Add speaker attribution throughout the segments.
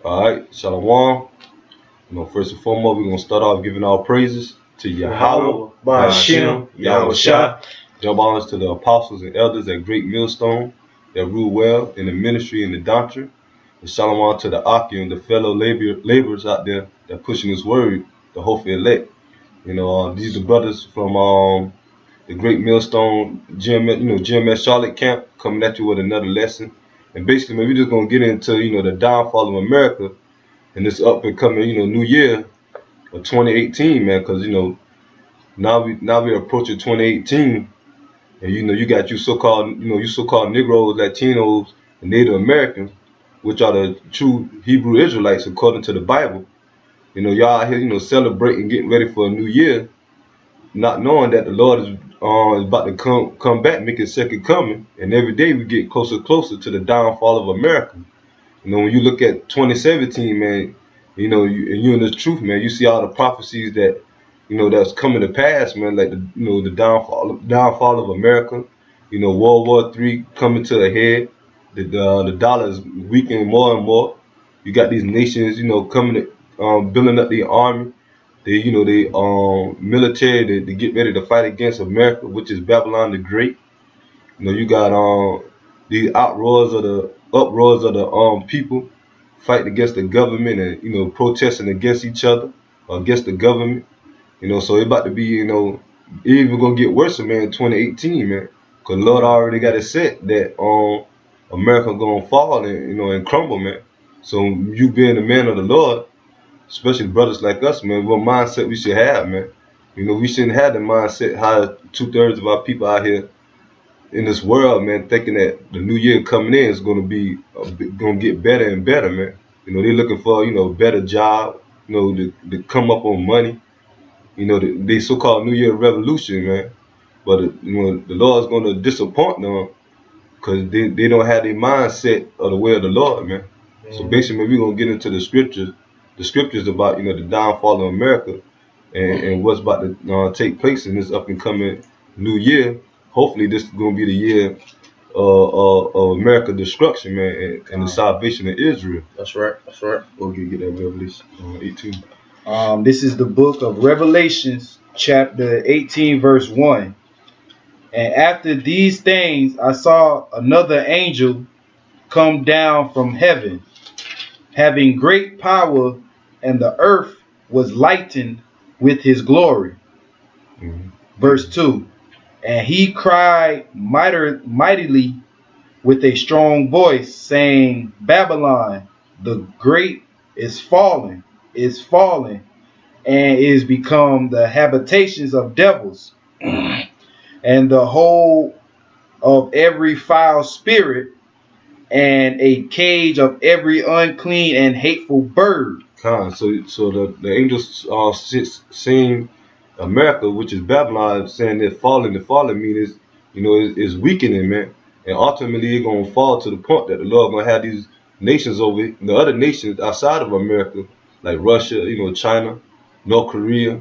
Speaker 1: All right, Shalom. First and foremost, we're gonna start off giving our praises to Yahweh,
Speaker 2: Ba'ashem,
Speaker 1: Yahweh
Speaker 2: Yahushua.
Speaker 1: Jump honors to the apostles and elders at Great Millstone that rule well in the ministry and the doctrine. And Shalom to the Aki and the fellow laborers out there that pushing this word, the hopeful elect. These are the brothers from the Great Millstone GMS Charlotte camp coming at you with another lesson. And basically, man, we're just gonna get into the downfall of America and this up and coming new year of 2018, man. Because now we're approaching 2018, and you got you so-called Negroes, Latinos, and Native Americans, which are the true Hebrew Israelites according to the Bible. Y'all out here celebrating, getting ready for a new year, not knowing that the Lord is about to come back, make his second coming, and every day we get closer and closer to the downfall of America. When you look at 2017, man, you in this truth, man, you see all the prophecies that that's coming to pass, man, like the downfall of America, World War III coming to a head, the dollar is weakening more and more. You got these nations, coming to building up their army, they military to get ready to fight against America, which is Babylon the Great. You got these uproars of the people fighting against the government and protesting against each other or against the government. So it's about to be even gonna get worse, man, in 2018, man. Cause Lord already got it set that America gonna fall and and crumble, man. So you being a man of the Lord, especially brothers like us, man, what mindset we should have, man. We shouldn't have the mindset how 2/3 of our people out here in this world, man, thinking that the new year coming in is gonna be gonna get better and better, man. They're looking for better job, to come up on money, they so-called New Year revolution, man. But the Lord's gonna disappoint them because they don't have their mindset of the way of the Lord, man. So basically, we're gonna get into the scriptures about the downfall of America and what's about to take place in this up and coming new year. Hopefully, this is gonna be the year of America destruction, man, and the salvation of Israel.
Speaker 2: That's right. That's right.
Speaker 1: We'll get that Revelation 18.
Speaker 2: This is the book of Revelations, chapter 18, verse 1. And after these things, I saw another angel come down from heaven, having great power, and the earth was lightened with his glory. Verse 2. And he cried mightily with a strong voice, saying, Babylon the great is fallen, and is become the habitations of devils, and the whole of every foul spirit, and a cage of every unclean and hateful bird.
Speaker 1: So the angels seeing America, which is Babylon, saying that falling. The falling means is weakening, man, and ultimately it's gonna fall to the point that the Lord gonna have these nations over the other nations outside of America, like Russia, China, North Korea,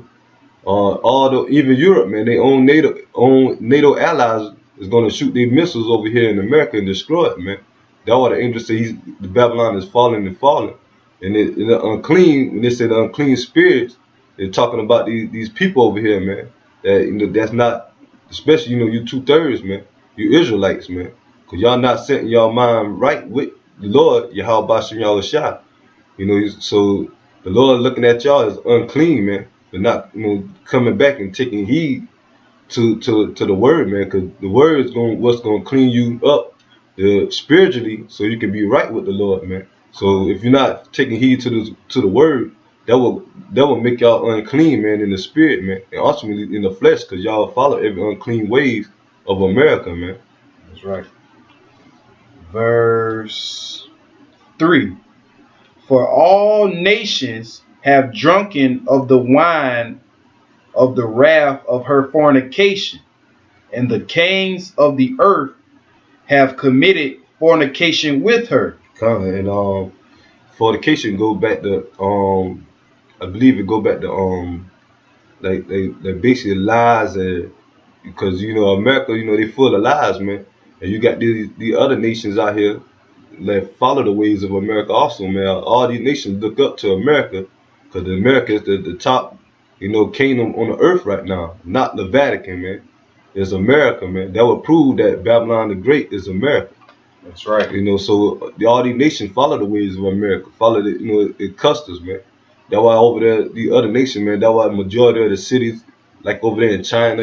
Speaker 1: even Europe, man. They own NATO allies is gonna shoot these missiles over here in America and destroy it, man. That's why the angels say the Babylon is falling and falling. And the unclean, when they say the unclean spirits, they're talking about these people over here, man. That that's not, especially you 2/3, man. You Israelites, man, because y'all not setting y'all mind right with the Lord, Yahweh Ba'ashem Yahushua. So the Lord looking at y'all as unclean, man, but not coming back and taking heed to the word, man, because the word is what's gonna clean you up spiritually, so you can be right with the Lord, man. So if you're not taking heed to the word, that will make y'all unclean, man, in the spirit, man, and ultimately in the flesh, because y'all follow every unclean ways of America, man.
Speaker 2: That's right. Verse 3. For all nations have drunken of the wine of the wrath of her fornication, and the kings of the earth have committed fornication with her.
Speaker 1: And fornication go back to I believe it go back to like they basically lies, because America, they full of lies, man. And you got these other nations out here, that follow the ways of America also, man. All these nations look up to America because America is the top, kingdom on the earth right now. Not the Vatican, man. It's America, man. That would prove that Babylon the Great is America.
Speaker 2: That's right.
Speaker 1: So all these nations follow the ways of America, follow the customs, man. That's why over there, the other nation, man, that's why the majority of the cities, like over there in China,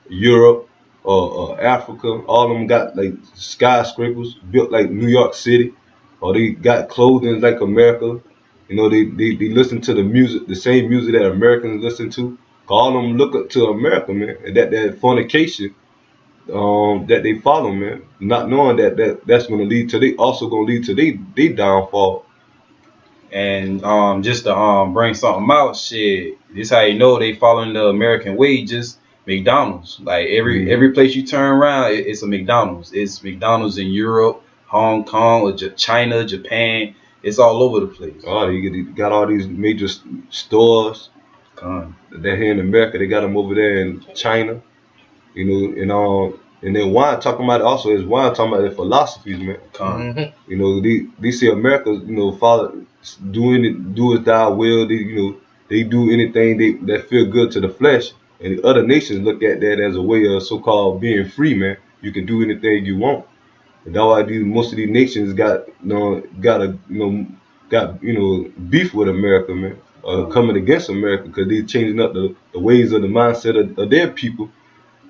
Speaker 1: Europe, Africa, all of them got like skyscrapers built like New York City, or they got clothing like America. They listen to the music, the same music that Americans listen to. All of them look up to America, man, and that fornication that they follow, man, not knowing that's going to lead to they downfall.
Speaker 2: And just to bring something out, shit. This how you know they following the American way. Just McDonald's. Like every place you turn around, it's a McDonald's. It's McDonald's in Europe, Hong Kong, or China, Japan. It's all over the place.
Speaker 1: Oh, you got all these major stores. They're here in America. They got them over there in China. And then wine talking about it also is wine talking about their philosophies, man. They say America, follow do as thou will. They do anything that feel good to the flesh, and the other nations look at that as a way of so-called being free, man. You can do anything you want, and that's why most of these nations got beef with America, man, coming against America because they changing up the ways of the mindset of their people.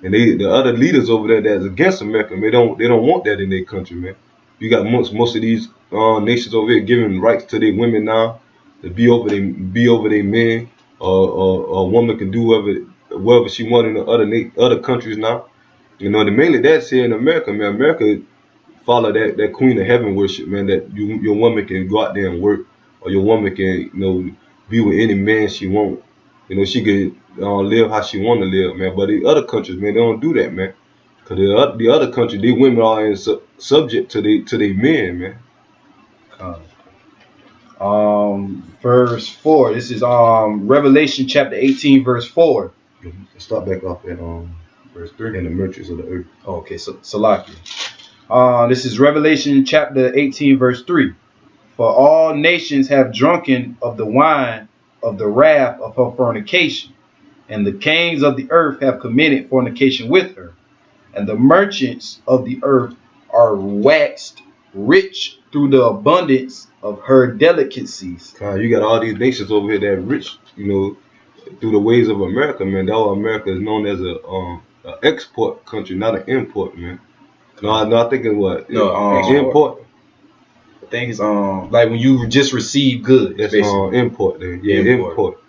Speaker 1: And the other leaders over there that's against America, they don't want that in their country, man. You got most of these nations over here giving rights to their women now to be over their men. A woman can do whatever she wants in the other countries now. Mainly that's here in America, man. America follow that Queen of Heaven worship, man. That your woman can go out there and work, or your woman can be with any man she want. She could live how she want to live, man. But the other countries, man, they don't do that, man. Cause the other countries, they women are subject to their men, man.
Speaker 2: Verse 4. This is Revelation chapter 18, verse 4.
Speaker 1: Start back off at verse 3. And the merchants of the earth.
Speaker 2: Okay, so Salaki. This is Revelation chapter 18, verse 3. For all nations have drunken of the wine of the wrath of her fornication, and the kings of the earth have committed fornication with her, and the merchants of the earth are waxed rich through the abundance of her delicacies.
Speaker 1: You got all these nations over here that rich, through the ways of America, man. That's why America is known as a export country, not an import, man. No, I think it's what? Import.
Speaker 2: I think it's like when you just receive goods.
Speaker 1: That's import then. Yeah, import.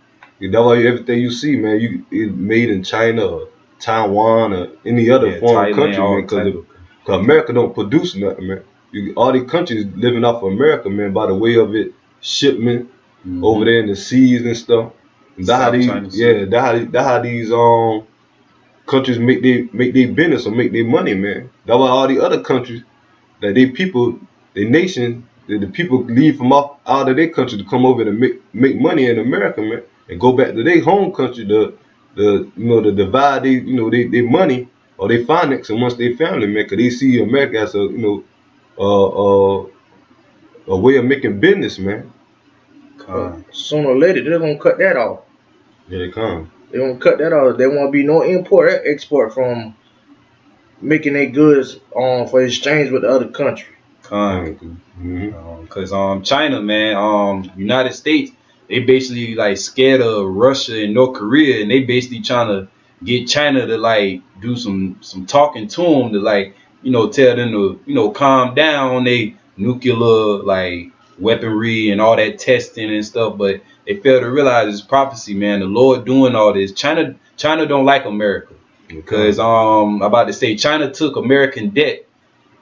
Speaker 1: That's why everything you see, man, it's made in China or Taiwan or any other foreign country, man. Because America don't produce nothing, man. All these countries living off of America, man, by the way of it shipment over there in the seas and stuff. And that's how these countries make their business or make their money, man. That's why all the other countries that they people, the nation, the people leave from out of their country to come over to make money in America, man, and go back to their home country to divide their money or their finance amongst their family, man, because they see America as a way of making business, man.
Speaker 3: Sooner or later they're gonna cut that off.
Speaker 1: Yeah, they come.
Speaker 3: They gonna cut that off. There won't be no import or export from making their goods for exchange with the other country.
Speaker 2: Because China, man, United States, they basically like scared of Russia and North Korea, and they basically trying to get China to like do some talking to them to like tell them to calm down on their nuclear like weaponry and all that testing and stuff. But they fail to realize it's prophecy, man. The Lord doing all this. China don't like America because I'm about to say China took American debt.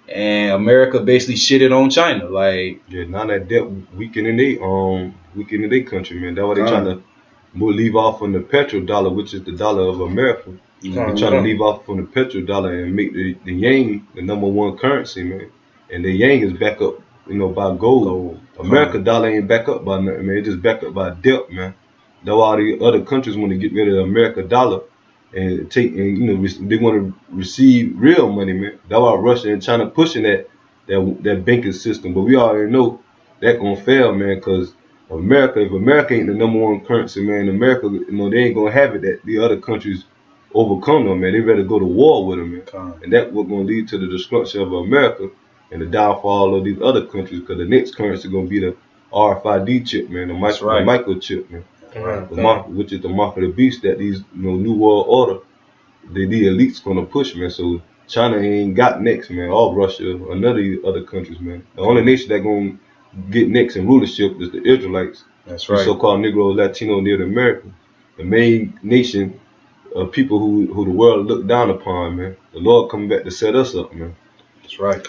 Speaker 2: And America basically shitted on China, like
Speaker 1: now that debt weakening their country, man. That's why they trying to leave off on the petrodollar, which is the dollar of America. They trying to leave off on the petrodollar and make the yang the number one currency, man. And the yang is back up, by gold. America dollar ain't back up by nothing, man. It's just back up by debt, man. That's why all the other countries want to get rid of the America dollar. And they want to receive real money, man. That's why Russia and China pushing that that banking system. But we already know that gonna fail, man, because if America ain't the number one currency, man, America, they ain't gonna have it that the other countries overcome them, man. They better go to war with them, man. And that's what gonna lead to the destruction of America and the downfall of these other countries, because the next currency gonna be the RFID chip, man, the microchip, man. Which is the mark of the beast that these new world order, the elites gonna push, man. So China ain't got next, man. All Russia or none of these other countries, man. The only nation that gonna get next in rulership is the Israelites.
Speaker 2: That's right.
Speaker 1: The so-called Negro, Latino, Native American. The main nation of people who the world look down upon, man. The Lord coming back to set us up, man.
Speaker 2: That's right.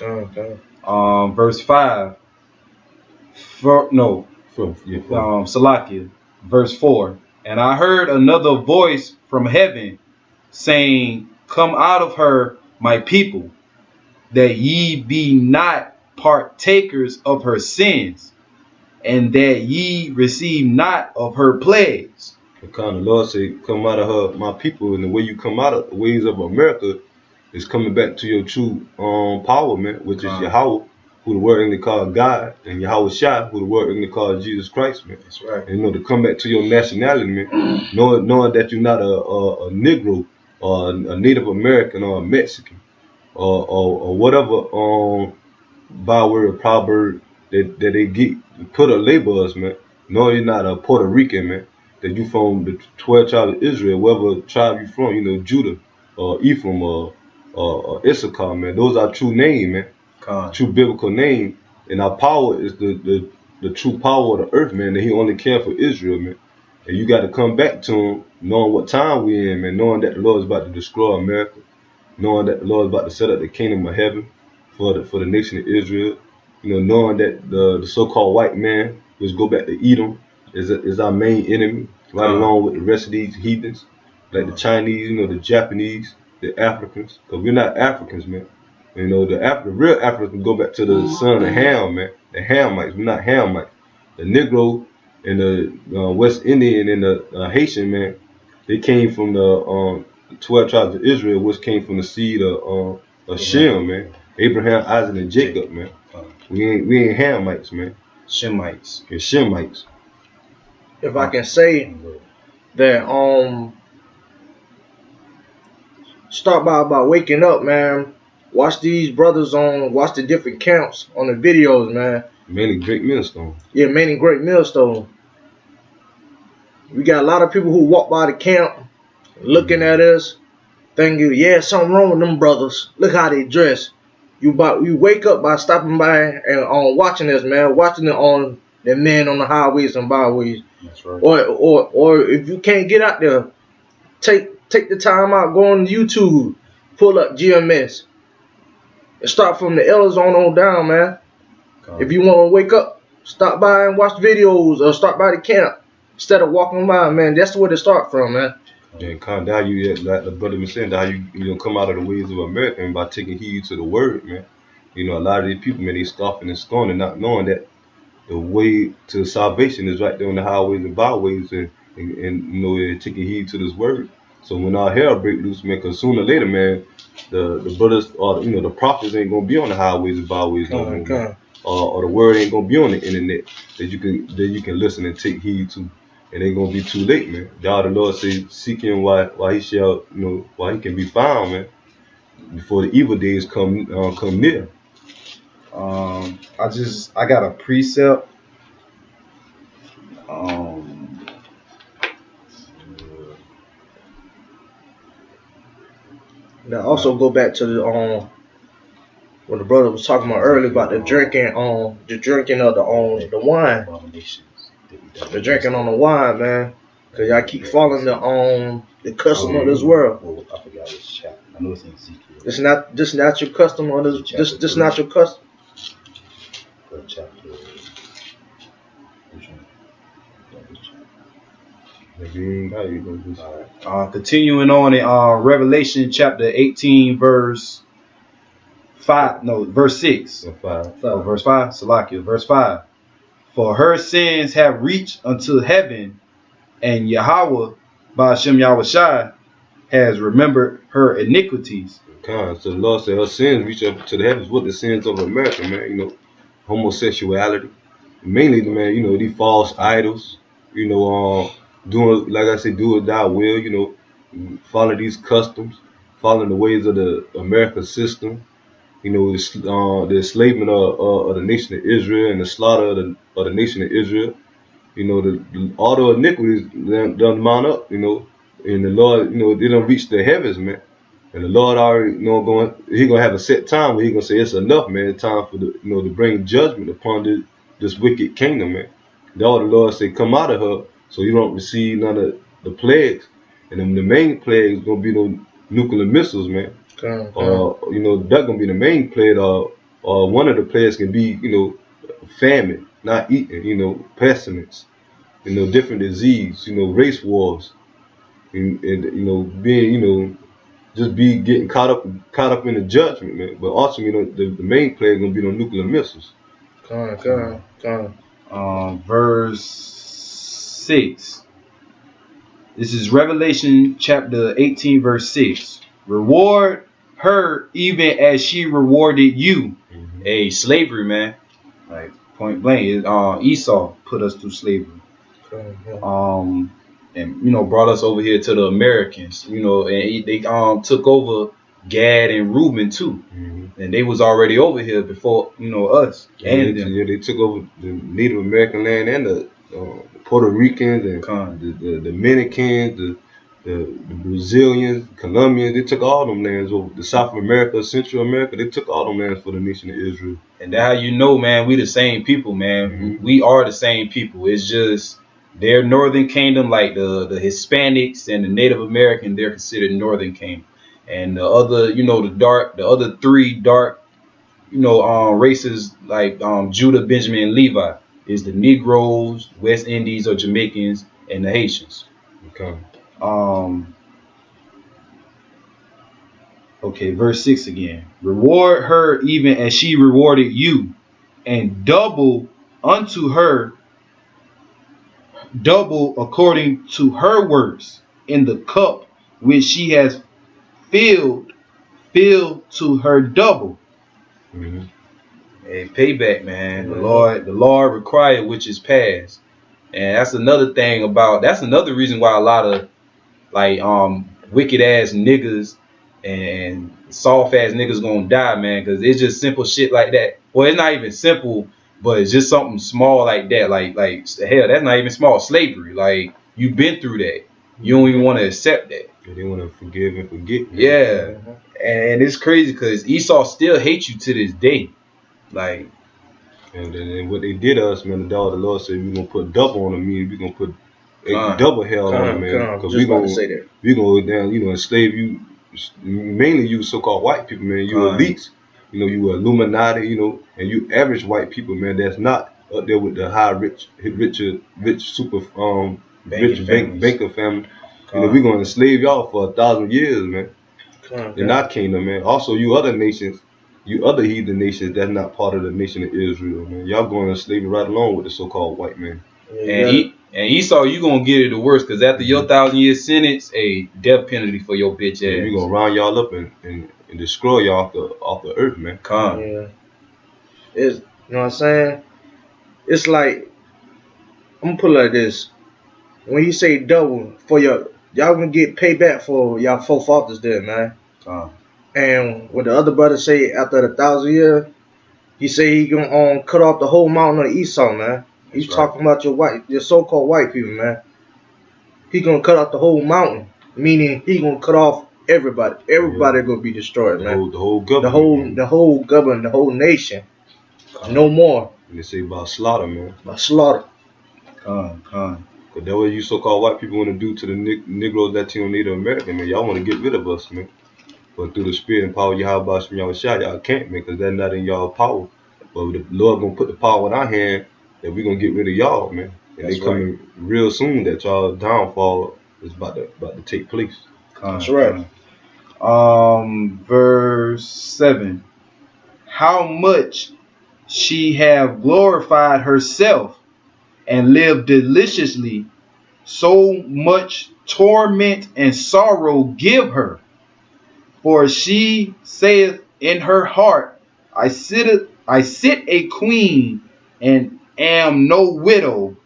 Speaker 2: Verse 5. Salakia. Verse 4. And I heard another voice from heaven saying, Come out of her, my people, that ye be not partakers of her sins, and that ye receive not of her plagues.
Speaker 1: The kind of Lord say, come out of her, my people, and the way you come out of the ways of America is coming back to your true power, man, which is Yahweh, who the word English called God, and Yahweh Shai, who the word English called Jesus Christ, man.
Speaker 2: That's right.
Speaker 1: And to come back to your nationality, man, knowing that you're not a Negro or a Native American or a Mexican or whatever byword, proverb that they get put a label us, man. No, you're not a Puerto Rican, man. That you from the 12 tribes of Israel, whatever tribe you from, Judah or Ephraim or Issachar, man. Those are true name, man. True biblical name. And our power is the true power of the earth, man. That he only cared for Israel, man. And you got to come back to him knowing what time we in, man. Knowing that the Lord is about to destroy America. Knowing that the Lord is about to set up the kingdom of heaven for the nation of Israel. Knowing that the so-called white man, which go back to Edom, is our main enemy, right along with the rest of these heathens, like the Chinese, the Japanese, the Africans. Because we're not Africans, man. The real Africans go back to the son of Ham, man. The Hamites. We're not Hamites. The Negro and the West Indian and the Haitian, man, they came from the 12 tribes of Israel, which came from the seed of Shem, man. Abraham, Isaac, and Jacob, man. We ain't Hamites, man.
Speaker 2: Shemites.
Speaker 1: And Shemites.
Speaker 3: If I can say that, start by waking up, man. Watch these brothers watch the different camps on the videos, man.
Speaker 1: Many great millstone.
Speaker 3: Yeah, many great millstone. We got a lot of people who walk by the camp looking at us, thinking, yeah, something wrong with them brothers. Look how they dress. You wake up by stopping by and watching this, man. Watching it on the men on the highways and byways.
Speaker 2: That's right.
Speaker 3: Or if you can't get out there, take the time out, go on YouTube, pull up GMS. And start from the elders on down, man. If you want to wake up, stop by and watch videos or start by the camp instead of walking by, man. That's where to start from, man.
Speaker 1: Yeah, kind of like the brother was saying, how you come out of the ways of America and by taking heed to the word, man. A lot of these people, man, they scoffing and scorning, not knowing that the way to salvation is right there on the highways and byways, and taking heed to this word. So when our hell break loose, man, because sooner or later, man, the brothers or the prophets ain't gonna be on the highways and byways no more, or the word ain't gonna be on the internet that you can listen and take heed to, and ain't gonna be too late, man. God, the Lord say, seek him while he shall, while he can be found, man, before the evil days come near.
Speaker 2: I got a precept.
Speaker 3: Now also go back to the when the brother was talking about earlier about the drinking of the wine. The drinking on the wine, man. Cause y'all keep following the custom of this world.
Speaker 2: I forgot which chapter. I know it's in Ezekiel.
Speaker 3: This not your custom of this. This not your custom.
Speaker 2: Chapter. Continuing on in Revelation chapter 18, verse 5. No, verse 6. Verse 5. Salakia, verse 5. For her sins have reached unto heaven, and Yahweh, by Hashem Yahweh Shai, has remembered her iniquities.
Speaker 1: So the Lord said her sins reach up to the heavens with the sins of America, man. You know, homosexuality, mainly, man. You know, these false idols. You know, doing, like I said, do or die will. You know, following these customs, following the ways of the American system. You know, the enslavement of the nation of Israel and the slaughter of the nation of Israel. You know, all the iniquities done mount up. You know, and the Lord, you know, they don't reach the heavens, man. And the Lord already, you know, He gonna have a set time where He gonna say it's enough, man. It's time for to bring judgment upon this wicked kingdom, man. All the Lord say, come out of her, so you don't receive none of the plagues. And then the main plague is gonna be the nuclear missiles, man. You know, that's gonna be the main plague. One of the plagues can be, you know, famine, not eating, you know, pestilence, you know, different disease, you know, race wars, and you know, being, you know, just be getting caught up in the judgment, man. But ultimately, you know, the main plague gonna be the nuclear missiles.
Speaker 2: Verse 6. This is Revelation chapter 18, verse 6. Reward her even as she rewarded you. Hey, slavery, man. Like point blank. Esau put us through slavery. And you know, brought us over here to the Americans. You know, and they took over Gad and Reuben too. And they was already over here before, you know, us. And
Speaker 1: they took over the Native American land and the Puerto Ricans and the Dominicans, the Brazilians, Colombians. They took all them lands over. The South America, Central America, they took all them lands for the nation of Israel.
Speaker 2: And that's how you know, man, we the same people, man. We are the same people. It's just their northern kingdom, like the Hispanics and the Native American, they're considered northern kingdom. And the other, you know, the other three dark, you know, races like Judah, Benjamin, and Levi is the Negroes, West Indies or Jamaicans, and the Haitians. Okay, verse 6 again. Reward her even as she rewarded you, and double unto her, double according to her works, in the cup which she has filled to her double. Hey, payback, man. The Lord required which is past. And that's another thing that's another reason why a lot of like wicked ass niggas and soft ass niggas gonna die, man, because it's just simple shit like that. Well, it's not even simple, but it's just something small like that. Like hell, that's not even small. Slavery. Like, you've been through that. You don't even want to accept that.
Speaker 1: They want to forgive and forget.
Speaker 2: Yeah. And it's crazy because Esau still hates you to this day. Like,
Speaker 1: and what they did to us, man, the Lord said we're gonna put double on them, meaning we're gonna put double hell on them, man. Because we're gonna down, you know, enslave you, mainly you so-called white people, man. You elites, you know, you Illuminati, you know, and you average white people, man. That's not up there with the high rich super banker family. You know, we're gonna enslave y'all for 1,000 years, man. In our kingdom, man. Also, you other nations, you other heathen nations that's not part of the nation of Israel, man. Y'all going to slavery right along with the so-called white man.
Speaker 2: And Esau, you gonna get it the worst, because after your 1,000-year sentence, a death penalty for your bitch ass.
Speaker 1: Yeah, we gonna round y'all up and destroy y'all off the earth, man.
Speaker 3: Yeah. It's, you know what I'm saying? It's like, I'm gonna put it like this. When you say double for y'all gonna get payback for y'all forefathers there, man. And what the other brother say after the 1,000 years, he say he gonna cut off the whole mountain of Esau, man. He's talking about your so-called white people, man. He gonna cut off the whole mountain, meaning he gonna cut off everybody. Everybody gonna be destroyed, man.
Speaker 1: The whole government.
Speaker 3: The whole government, the whole nation. No more.
Speaker 1: And they say about slaughter, man.
Speaker 3: About slaughter.
Speaker 1: But that what you so-called white people want to do to the Negroes, Latino, Native American, man. Y'all want to get rid of us, man. But through the spirit and power of Yahweh Shem Yahushua, y'all can't, man, because that's not in y'all power. But the Lord gonna put the power in our hand that we gonna get rid of y'all, man. And they coming real soon that y'all downfall is about to take place.
Speaker 3: That's right.
Speaker 2: Verse 7. How much she have glorified herself and lived deliciously, so much torment and sorrow give her. For she saith in her heart, I sit a queen, and am no widow,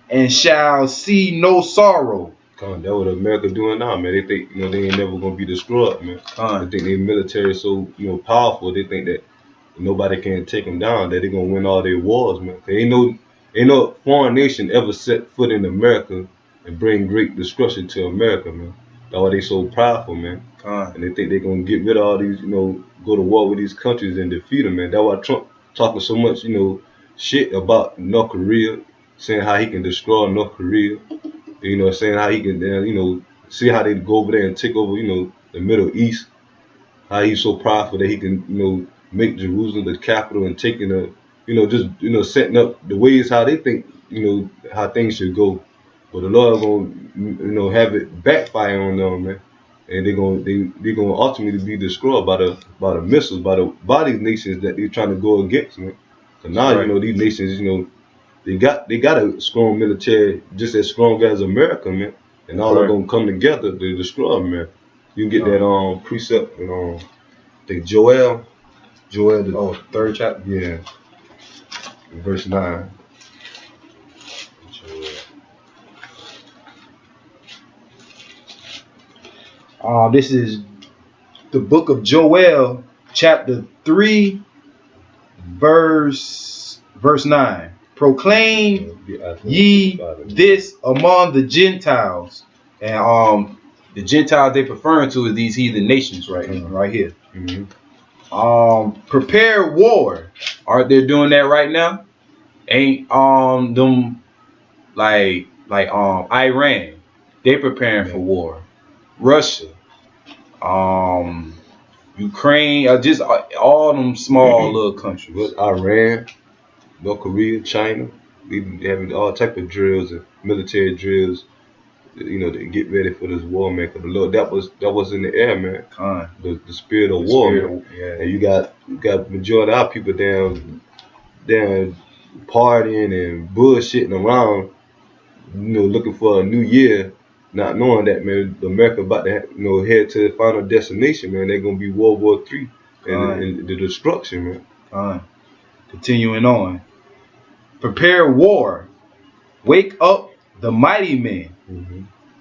Speaker 2: and shall see no sorrow.
Speaker 1: That's what America doing now, man. They think they ain't never gonna be destroyed, man. They think their military is so powerful. They think that nobody can take them down. That they gonna win all their wars, man. Ain't no foreign nation ever set foot in America and bring great destruction to America, man. That's why they so prideful, man. And they think they gonna get rid of all these, go to war with these countries and defeat them, man. That's why Trump talking so much, shit about North Korea, saying how he can destroy North Korea. Saying how he can, see how they go over there and take over, the Middle East. How he's so prideful that he can, make Jerusalem the capital and taking setting up the ways how they think, how things should go. But the Lord gonna, have it backfire on them, man. And they're gonna ultimately be destroyed by the missiles, by these nations that they're trying to go against, man. So now, these nations, they got a strong military, just as strong as America, man. And all are gonna come together to destroy America. You can get that precept in the Joel,
Speaker 2: the third chapter.
Speaker 1: Yeah, verse 9.
Speaker 2: This is the book of Joel, chapter 3, verse 9. Proclaim ye this among the Gentiles. And the Gentiles they preferring to is these heathen nations right here. Prepare war. Aren't they doing that right now? Ain't them like Iran, they preparing for war. Russia, Ukraine, just all them small little countries.
Speaker 1: With Iran, North Korea, China, they having all type of drills and military drills, to get ready for this war, man. Cause the Lord, that was in the air, man. The spirit of war, man.
Speaker 2: Yeah.
Speaker 1: And you got majority of our people down partying and bullshitting around, looking for a new year, not knowing that, man, America about to head to the final destination, man. They're gonna be World War III and the destruction, man.
Speaker 2: Continuing on. Prepare war. Wake up the mighty men.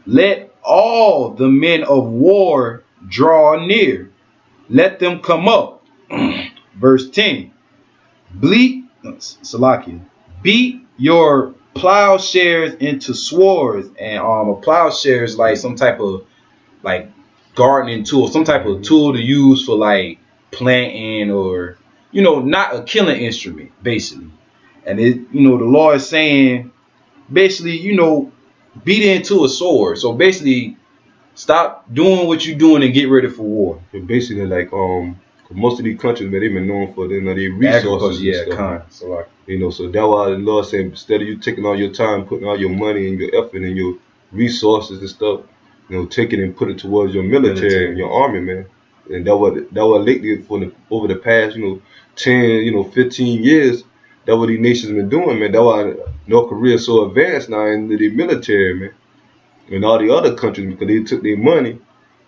Speaker 2: Let all the men of war draw near. Let them come up. Verse 10. Beat your plowshares into swords. And a plowshare is like some type of gardening tool, some type of tool to use for planting, or not a killing instrument, basically. And it, the Lord is saying, basically, beat it into a sword. So basically, stop doing what you're doing and get ready for war.
Speaker 1: So basically, most of these countries, man, they've been known for their resources.
Speaker 2: So
Speaker 1: that's why the Lord said, instead of you taking all your time, putting all your money and your effort and your resources and stuff, take it and put it towards your military and your army, man. And that was lately over the past, 10, 15 years. That's what these nations been doing, man. That's why North Korea is so advanced now in the military, man. And all the other countries, because they took their money,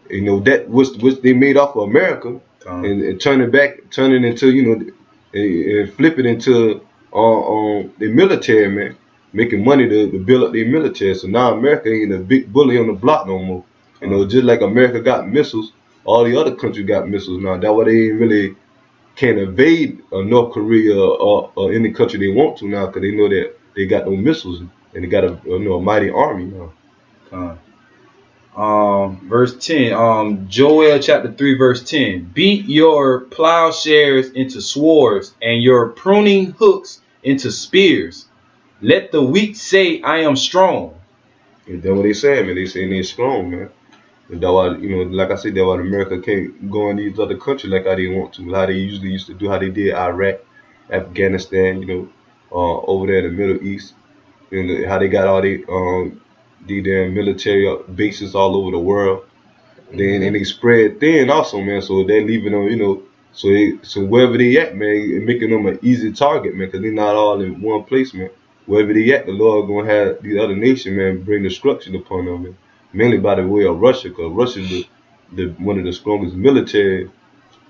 Speaker 1: that which they made off of America, and turn it into, and flip it into the military, man, making money to build up their military. So now America ain't a big bully on the block no more. Just like America got missiles, all the other countries got missiles now. That's why they ain't really can invade North Korea or any country they want to now, because they know that they got no missiles and they got a mighty army now.
Speaker 2: Verse 10, Joel chapter 3 verse 10. Beat your plowshares into swords and your pruning hooks into spears. Let the weak say, I am strong.
Speaker 1: And that's what they say, man. They saying they're strong, man. And that's why, like I said, that's why America can't go in these other countries like how they want to, how they usually used to do, how they did Iraq, Afghanistan, over there in the Middle East, and how they got all the damn military bases all over the world. Then and they spread thin also, man. So they're leaving them, so wherever they at, man, it making them an easy target, man, because they're not all in one place, man. Wherever they at, the Lord gonna have these other nations, man, bring destruction upon them, man. Mainly by the way of Russia, because Russia's one of the strongest military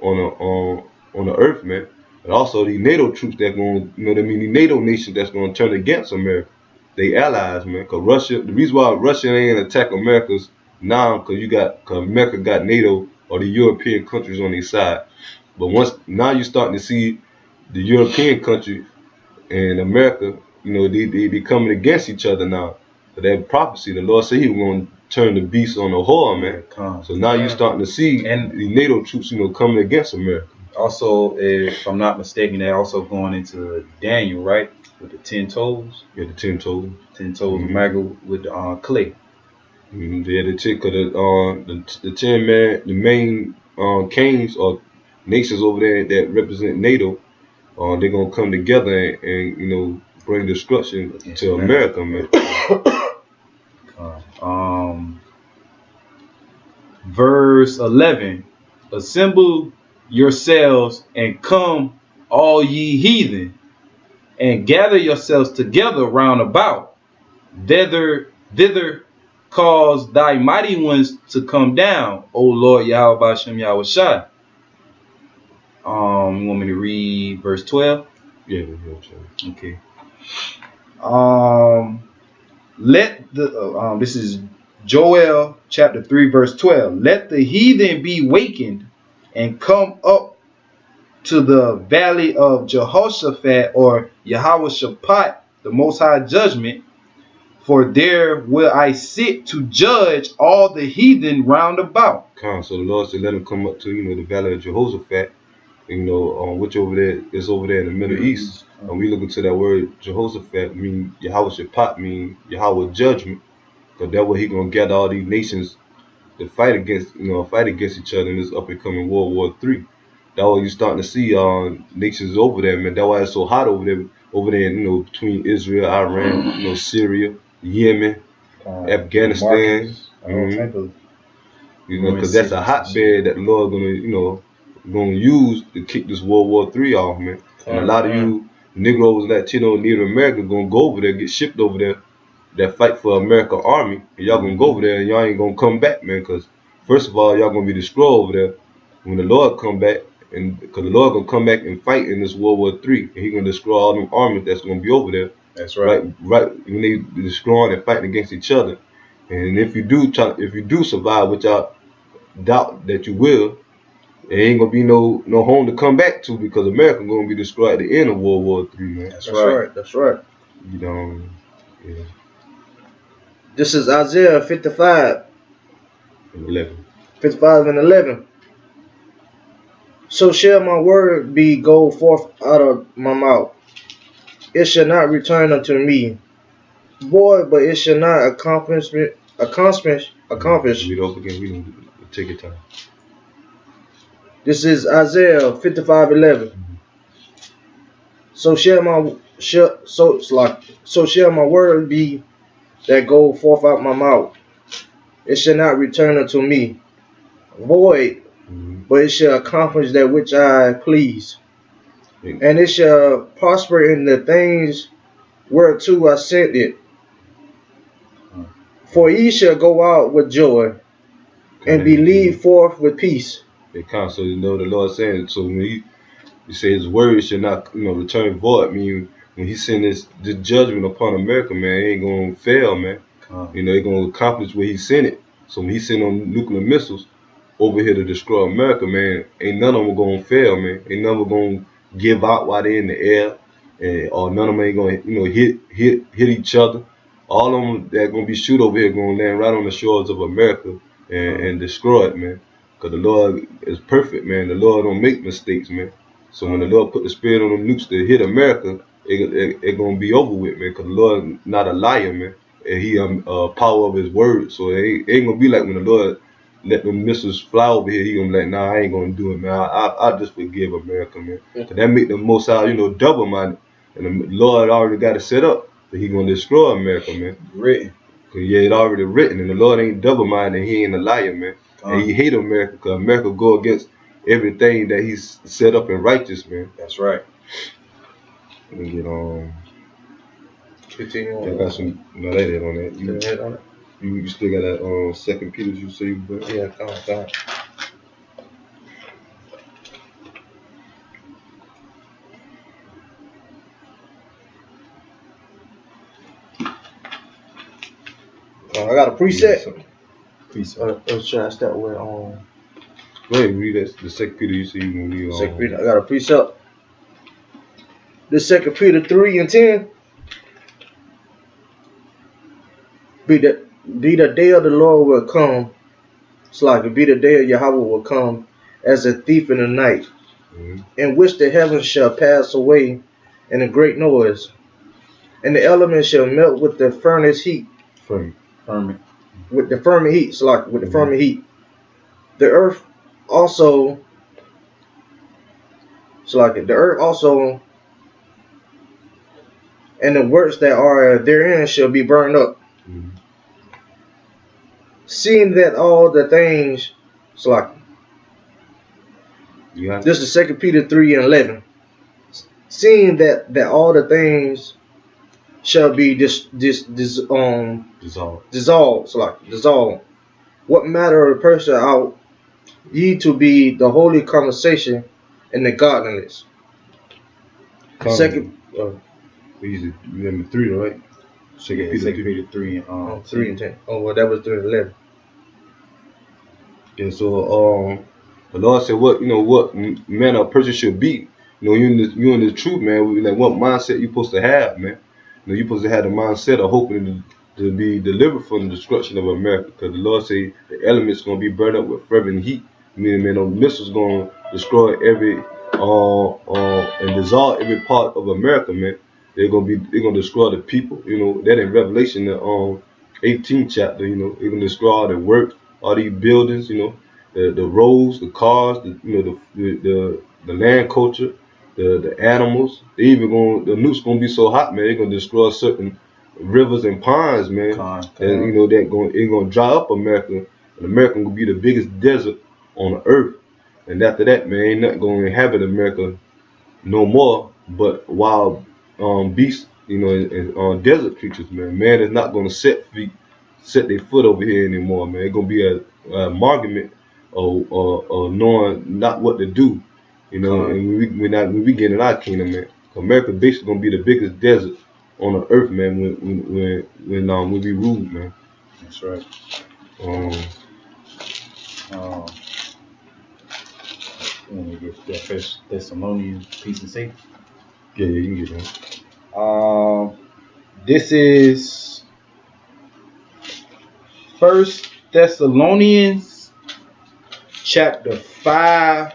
Speaker 1: on the earth, man. And also these NATO troops that going, you know what I mean, the NATO nations that's going to turn against America. They allies, man. Cause Russia, the reason why Russia ain't attack America's now, cause America got NATO or the European countries on their side. But once now you're starting to see the European countries and America, you know, they coming against each other now. So that prophecy, the Lord said He was going to turn the beast on the whore, man. So now you're starting to see
Speaker 2: And
Speaker 1: the NATO troops, you know, coming against America.
Speaker 2: also, if I'm not mistaken, they're also going into Daniel, right? With the 10 toes.
Speaker 1: Yeah, the 10 toes.
Speaker 2: 10 toes of Michael with the clay.
Speaker 1: Yeah, the 10, cause the 10 man, the main kings or nations over there that represent NATO, they're gonna come together and you know bring destruction to America, man.
Speaker 2: Verse 11: Assemble yourselves and come, all ye heathen, and gather yourselves together round about. Thither cause thy mighty ones to come down, O Lord Yahweh Bashem Yahweh Shai. You want me to read verse 12?
Speaker 1: Yeah.
Speaker 2: Okay. Let the this is Joel chapter 3 verse 12. Let the heathen be wakened and come up to the valley of Jehoshaphat, or Yahweh Shaphat, the Most High judgment. For there will I sit to judge all the heathen round about.
Speaker 1: So the Lord said, let them come up to, you know, the valley of Jehoshaphat, you know, which over there is over there in the Middle East. And we look into that word Jehoshaphat, mean Yahweh Shaphat, mean Yahweh judgment. Because that way He gonna gather all these nations to fight against each other in this up and coming World War III. That way you starting to see nations over there, man. That's why it's so hot over there, you know, between Israel, Iran, you know, Syria, Yemen, Afghanistan. You know, because that's a hotbed that the Lord gonna use to kick this World War III off, man. And a lot of you Negroes, Latino, Native Americans gonna go over there, get shipped over there, that fight for American Army, and y'all gonna go over there and y'all ain't gonna come back, man. Because first of all, y'all gonna be destroyed over there when the Lord come back, and because the Lord gonna come back and fight in this World War III, and He gonna destroy all them armies that's gonna be over there.
Speaker 2: That's right.
Speaker 1: Right when they destroying and fighting against each other. And if you do survive, which I doubt that you will, there ain't gonna be no home to come back to, because America gonna be destroyed at the end of World War III, man.
Speaker 3: That's right.
Speaker 1: You know, yeah.
Speaker 3: This is Isaiah 55
Speaker 1: and 11.
Speaker 3: 55 and 11. So shall my word be go forth out of my mouth. It shall not return unto me void, but it shall not accomplish.
Speaker 1: Read over again. We don't take your time.
Speaker 3: This is Isaiah 55:11. So shall my word be that go forth out my mouth. It shall not return unto me void, but it shall accomplish that which I please. And it shall prosper in the things whereto I sent it. For ye shall go out with joy, and be lead forth with peace.
Speaker 1: So you know the Lord saying, so when He say His word shall not, you know, return void, mean when He send this judgment upon America, man, it ain't gonna fail, man. You know, it's gonna accomplish where He sent it. So when He send on nuclear missiles over here to destroy America, man, ain't none of them gonna fail, man. Ain't none of them gonna give out while they're in the air, or none of them ain't gonna, you know, hit each other. All of them that gonna be shoot over here gonna land right on the shores of America and destroy it, man. Cause the Lord is perfect, man. The Lord don't make mistakes, man. So when the Lord put the spirit on them nukes to hit America, it gonna be over with, man. Cause the Lord not a liar, man. And He power of His word. So it ain't gonna be like when the Lord let them missiles fly over here, He gonna be like, nah, I ain't gonna do it, man. I just forgive America, man. Cause that make the Most High, you know, double minded. And the Lord already got it set up that He gonna destroy America, man.
Speaker 2: Written.
Speaker 1: Cause yeah, it already written, and the Lord ain't double minded. He ain't a liar, man. And He hate America, cause America go against everything that He's set up in righteous, man.
Speaker 2: That's right.
Speaker 1: Let me get on.
Speaker 3: Continue on.
Speaker 1: I got some. No, that ain't on that.
Speaker 3: You still got it on it?
Speaker 1: You still got that 2 Peter you say, but
Speaker 3: yeah, come on. I got a preset.
Speaker 2: Preset.
Speaker 3: Should I start with
Speaker 1: Go ahead and read that. The second Peter you see when we
Speaker 3: Second Peter? I got a precept. This Second Peter 3:10. Be the day of the Lord will come. It's like be the day of Yahweh will come as a thief in the night, in which the heavens shall pass away in a great noise, and the elements shall melt with the furnace heat.
Speaker 2: Firmament.
Speaker 3: With the fervent heat, it's like with the fervent heat. The earth also, it's like the earth also, and the works that are therein shall be burned up. Seeing that all the things, it's like this is 2 Peter 3:11. Seeing that all the things shall be dissolved. So like dissolved. What matter of the person out ye to be the holy conversation and the godliness. Second,
Speaker 1: remember 3, right? Second Peter
Speaker 2: 3 and
Speaker 3: 3 and 10. Oh, well, that was 3 and 11.
Speaker 1: Yeah, so the Lord said, what manner a person should be. You in the truth, man. Like what mindset you supposed to have, man. You supposed to have the mindset of hoping to be delivered from the destruction of America, because the Lord say the elements gonna be burned up with fervent heat. Meaning, man, those missiles gonna destroy every and dissolve every part of America, man. They're gonna destroy the people. That in Revelation, the 18th chapter. They're gonna destroy all the work, all these buildings. The roads, the cars, the land culture, the animals. The nukes gonna be so hot, man. They're gonna destroy certain rivers and ponds, man. And it's gonna dry up America, and America gonna be the biggest desert on earth. And after that, man, ain't nothing gonna inhabit America no more but wild beasts, and desert creatures, man. Man is not gonna set their foot over here anymore, man. It's gonna be an argument or knowing not what to do, and when we get in our kingdom, man. America basically gonna be the biggest desert on the earth, man. When we rule, man.
Speaker 2: That's right. When we get that First Thessalonians, peace and safety.
Speaker 1: Yeah, you can get that.
Speaker 2: This is First Thessalonians chapter 5.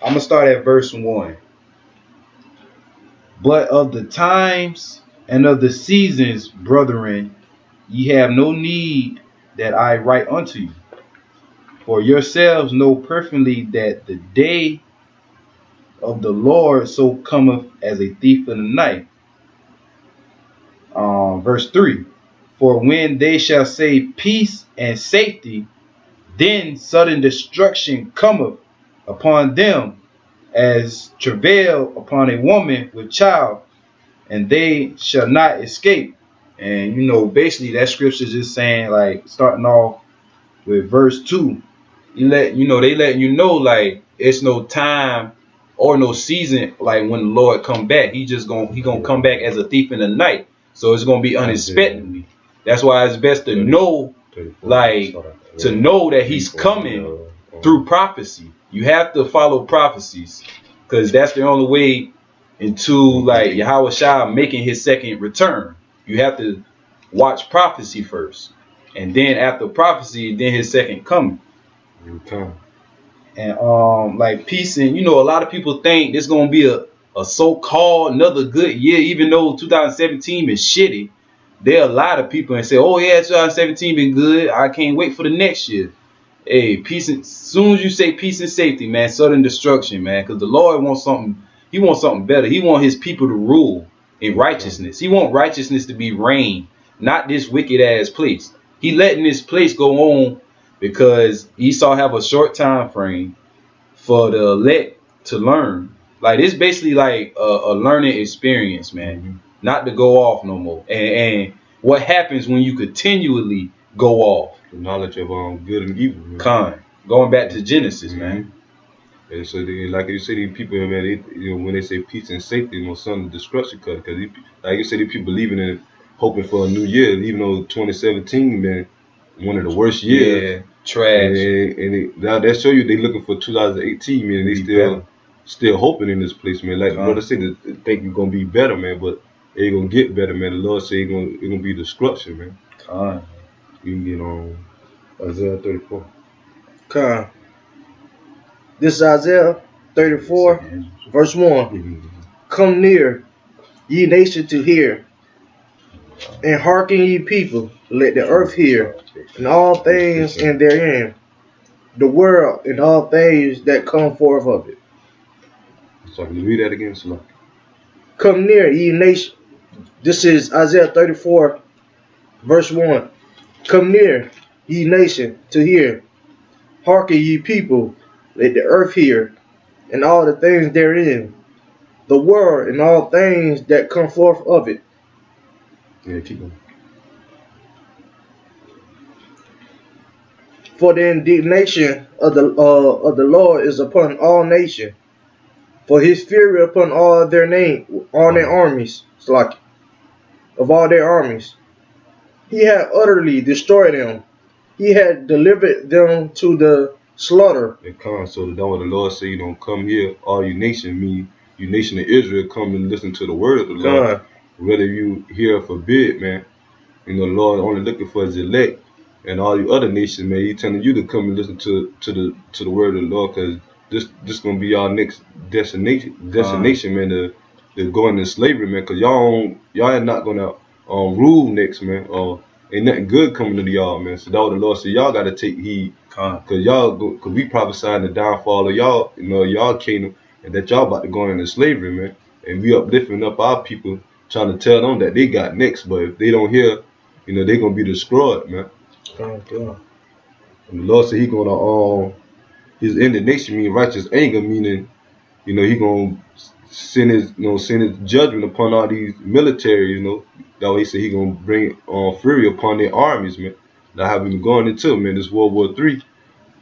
Speaker 2: I'm gonna start at verse 1. But of the times and of the seasons, brethren, ye have no need that I write unto you. For yourselves know perfectly that the day of the Lord so cometh as a thief in the night. Verse 3. For when they shall say peace and safety, then sudden destruction cometh upon them as travail upon a woman with child, and they shall not escape. And basically that scripture is just saying, like, starting off with verse 2, they letting you know like it's no time or no season like when the Lord come back. He gonna come back as a thief in the night. So it's gonna be unexpectedly. That's why it's best to know, like, to know that he's coming through prophecy. You have to follow prophecies, because that's the only way into like Yahweh Shah making his second return. You have to watch prophecy first, and then after prophecy, then his second coming. And like peace, and a lot of people think this gonna be a so-called another good year, even though 2017 is shitty. There are a lot of people and say, oh yeah, 2017 been good, I can't wait for the next year. Hey, peace, and soon as you say peace and safety, man, sudden destruction, man, because the Lord wants something. He wants something better. He wants his people to rule in righteousness. He wants righteousness to be reigned, not this wicked ass place. He letting this place go on because Esau have a short time frame for the elect to learn. Like, it's basically like a learning experience, man. Not to go off no more. And what happens when you continually go off?
Speaker 1: The knowledge of good and evil.
Speaker 2: Man. Going back to Genesis, man.
Speaker 1: And so, like you say, these people, man, when they say peace and safety, some destruction, because like you say, these people believing in hoping for a new year, even though 2017 been one of the worst years.
Speaker 2: Yeah, trash.
Speaker 1: Now that show you they looking for 2018, man. They
Speaker 2: Be
Speaker 1: still hoping in this place, man. Like
Speaker 2: Con.
Speaker 1: brother said, they think it's gonna be better, man. But it ain't gonna get better, man. The Lord say it's gonna be destruction, man.
Speaker 2: Con.
Speaker 1: You can get on Isaiah 34.
Speaker 3: Come. This is Isaiah 34, verse 1. Come near, ye nation, to hear, and hearken ye people. Let the earth hear, and all things in therein, the world and all things that come forth of it.
Speaker 1: So I can read that again, so
Speaker 3: Come near, ye nation. This is Isaiah 34, verse 1. Come near, ye nation, to hear. Hearken ye people, let the earth hear, and all the things therein, the world and all things that come forth of it.
Speaker 1: yeah, keep going.
Speaker 3: For the indignation of the Lord is upon all nations, for his fury upon all their armies, it's like of all their armies. He had utterly destroyed them. He had delivered them to the slaughter.
Speaker 1: They come, so the what the Lord say, you don't come here, all you nation, me, you nation of Israel, come and listen to the word of the Lord.
Speaker 3: God.
Speaker 1: Whether you hear or forbid, man, you know, the Lord only looking for his elect. And all you other nations, man, he telling you to come and listen to the word of the Lord, because this gonna be our next destination, man, to go into slavery, man, because y'all are not gonna rule next, man. Ain't nothing good coming to y'all, man. So that what the Lord said, y'all gotta take heed, cause we prophesying the downfall of y'all, you know, y'all kingdom, and that y'all about to go into slavery, man. And we uplifting up our people, trying to tell them that they got next, but if they don't hear, you know, they gonna be destroyed, man.
Speaker 3: God.
Speaker 1: And the Lord said he gonna his indignation mean righteous anger, meaning, you know, he gonna send his judgment upon all these military, you know. That way he said he gonna bring fury upon their armies, man. That have been going into, man, this World War III,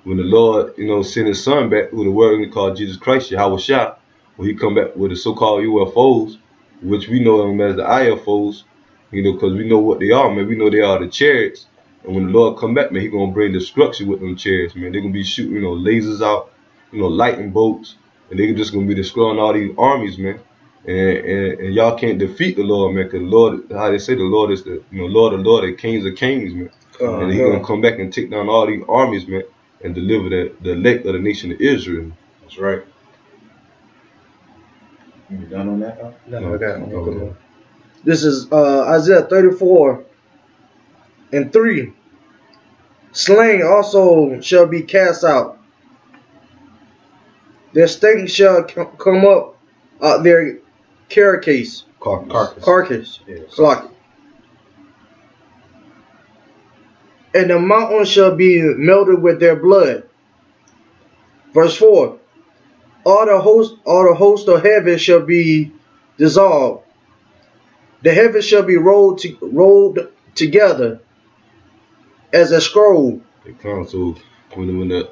Speaker 1: when the Lord, you know, sent his son back, who the word we call Jesus Christ, Yahweh Shah, when he come back with the so-called UFOs, which we know them as the IFOs, you know, because we know what they are, man. We know they are the chariots. And when the Lord come back, man, he gonna bring destruction with them chariots, man. They're gonna be shooting, you know, lasers out, you know, lightning bolts, and they're just gonna be destroying all these armies, man. And y'all can't defeat the Lord, man, because the Lord, how they say, the Lord is the, you know, Lord of Lord and Kings of Kings, man. And he gonna come back and take down all these armies, man, and deliver the elect of the nation of Israel.
Speaker 2: That's right. You done on that, huh?
Speaker 3: No, I got one. This is Isaiah 34 and 3. Slain also shall be cast out. Their stink shall come up out their carcass.
Speaker 2: Yes.
Speaker 3: Like, and the mountain shall be melted with their blood. Verse 4. All the host of heaven shall be dissolved. The heavens shall be rolled together as a scroll.
Speaker 1: They come. So when the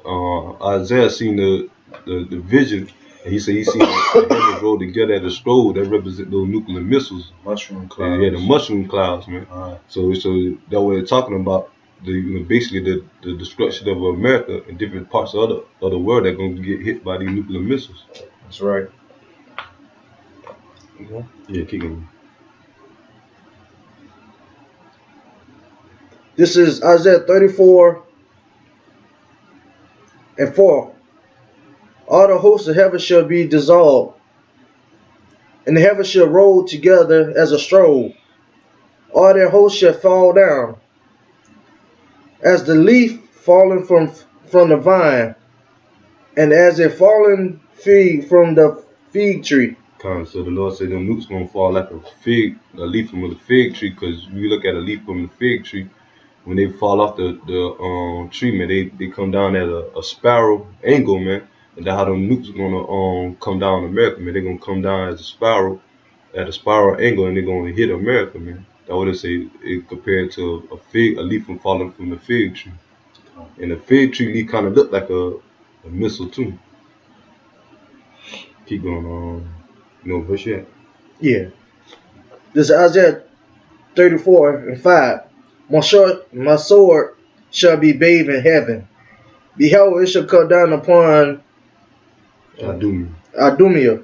Speaker 1: Isaiah seen the vision, and he said he seen the heavens roll together as a scroll, that represent those nuclear missiles.
Speaker 2: Mushroom clouds.
Speaker 1: Yeah, the mushroom clouds, man. So that what they're talking about, basically the destruction of America and different parts of the world that gonna get hit by these nuclear missiles.
Speaker 2: That's right.
Speaker 1: Yeah, keep going.
Speaker 3: This is Isaiah 34 and 4. All the hosts of heaven shall be dissolved, and the heavens shall roll together as a scroll. All their hosts shall fall down, as the leaf falling from the vine, and as a fallen fig from the fig tree.
Speaker 1: So the Lord said them nukes gonna fall like a leaf from the fig tree, because we look at a leaf from the fig tree, when they fall off the tree, man, they come down at a spiral angle, man. And that's how them nukes gonna come down America, man. They're gonna come down as a spiral, at a spiral angle, and they're gonna hit America, man. That's what they say, it compared to a leaf from falling from the fig tree. And the fig tree leaf kind of looked like a missile too. Keep going on. You know, verse yet?
Speaker 3: Yeah. This is Isaiah 34 and 5. My sword shall be bathed in heaven. Behold, it shall come down upon Idumea,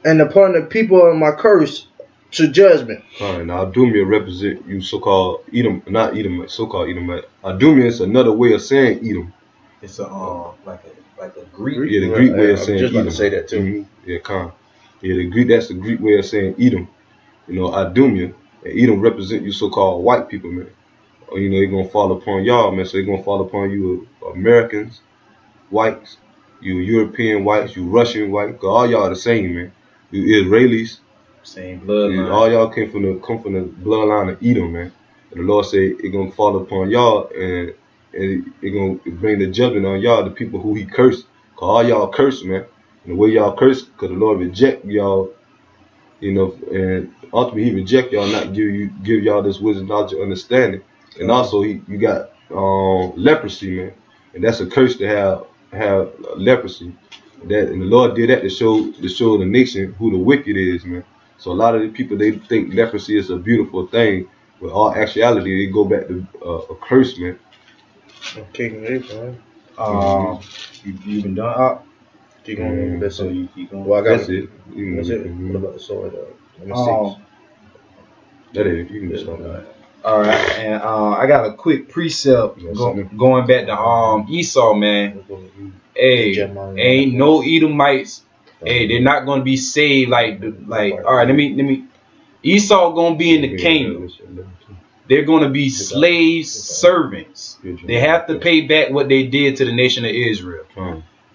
Speaker 3: and upon the people of my curse to judgment.
Speaker 1: Alright, now Idumea represent you so-called Edom, not Edom, so-called Edomite. Idumea is another way of saying Edom.
Speaker 2: It's a like a Greek.
Speaker 1: Yeah, the Greek way of saying
Speaker 3: just
Speaker 1: Edom.
Speaker 3: about to say that too.
Speaker 1: Mm-hmm. Yeah, Yeah, the Greek, that's the Greek way of saying Edom. You know, Idumea and Edom represent you so-called white people, man. Or, you know, they're gonna fall upon y'all, man. So they're gonna fall upon you Americans, whites, you European whites, you Russian whites, cause all y'all the same, man. You Israelis,
Speaker 2: Same bloodline.
Speaker 1: all y'all come from the bloodline of Edom, man. And the Lord say it gonna fall upon y'all, and it gonna bring the judgment on y'all, the people who He cursed. Cause all y'all cursed, man. And the way y'all cursed, cause the Lord reject y'all, you know, and ultimately He reject y'all, not give y'all this wisdom, knowledge, and understanding. And also you got leprosy, man, and that's a curse to have leprosy. And the Lord did that to show the nation who the wicked is, man. So a lot of the people, they think leprosy is a beautiful thing, but all actuality they go back to a curse, man.
Speaker 3: Okay, man.
Speaker 2: You been done?
Speaker 3: Keep going. That's
Speaker 2: So
Speaker 3: it.
Speaker 2: you keep going.
Speaker 3: Well, I got
Speaker 1: That's it.
Speaker 3: That's it.
Speaker 1: Mhm.
Speaker 3: What about the sword? Number 6.
Speaker 1: That is, you can start.
Speaker 2: All right, and I got a quick precept going back to Esau, man. Hey, ain't no Edomites. Hey, they're not gonna be saved like. All right, let me. Esau gonna be in the kingdom. They're gonna be slaves, servants. They have to pay back what they did to the nation of Israel.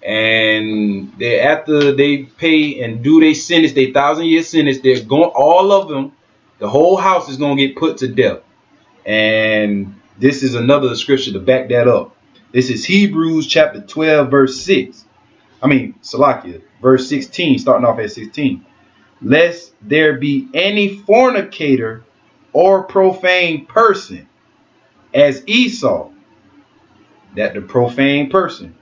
Speaker 2: And after they pay and do their sentence, their 1,000-year sentence, they're going. All of them, the whole house is gonna get put to death. And this is another scripture to back that up. This is Hebrews chapter 12, verse 6. Salakia, verse 16, starting off at 16. Lest there be any fornicator or profane person as Esau, that the profane person,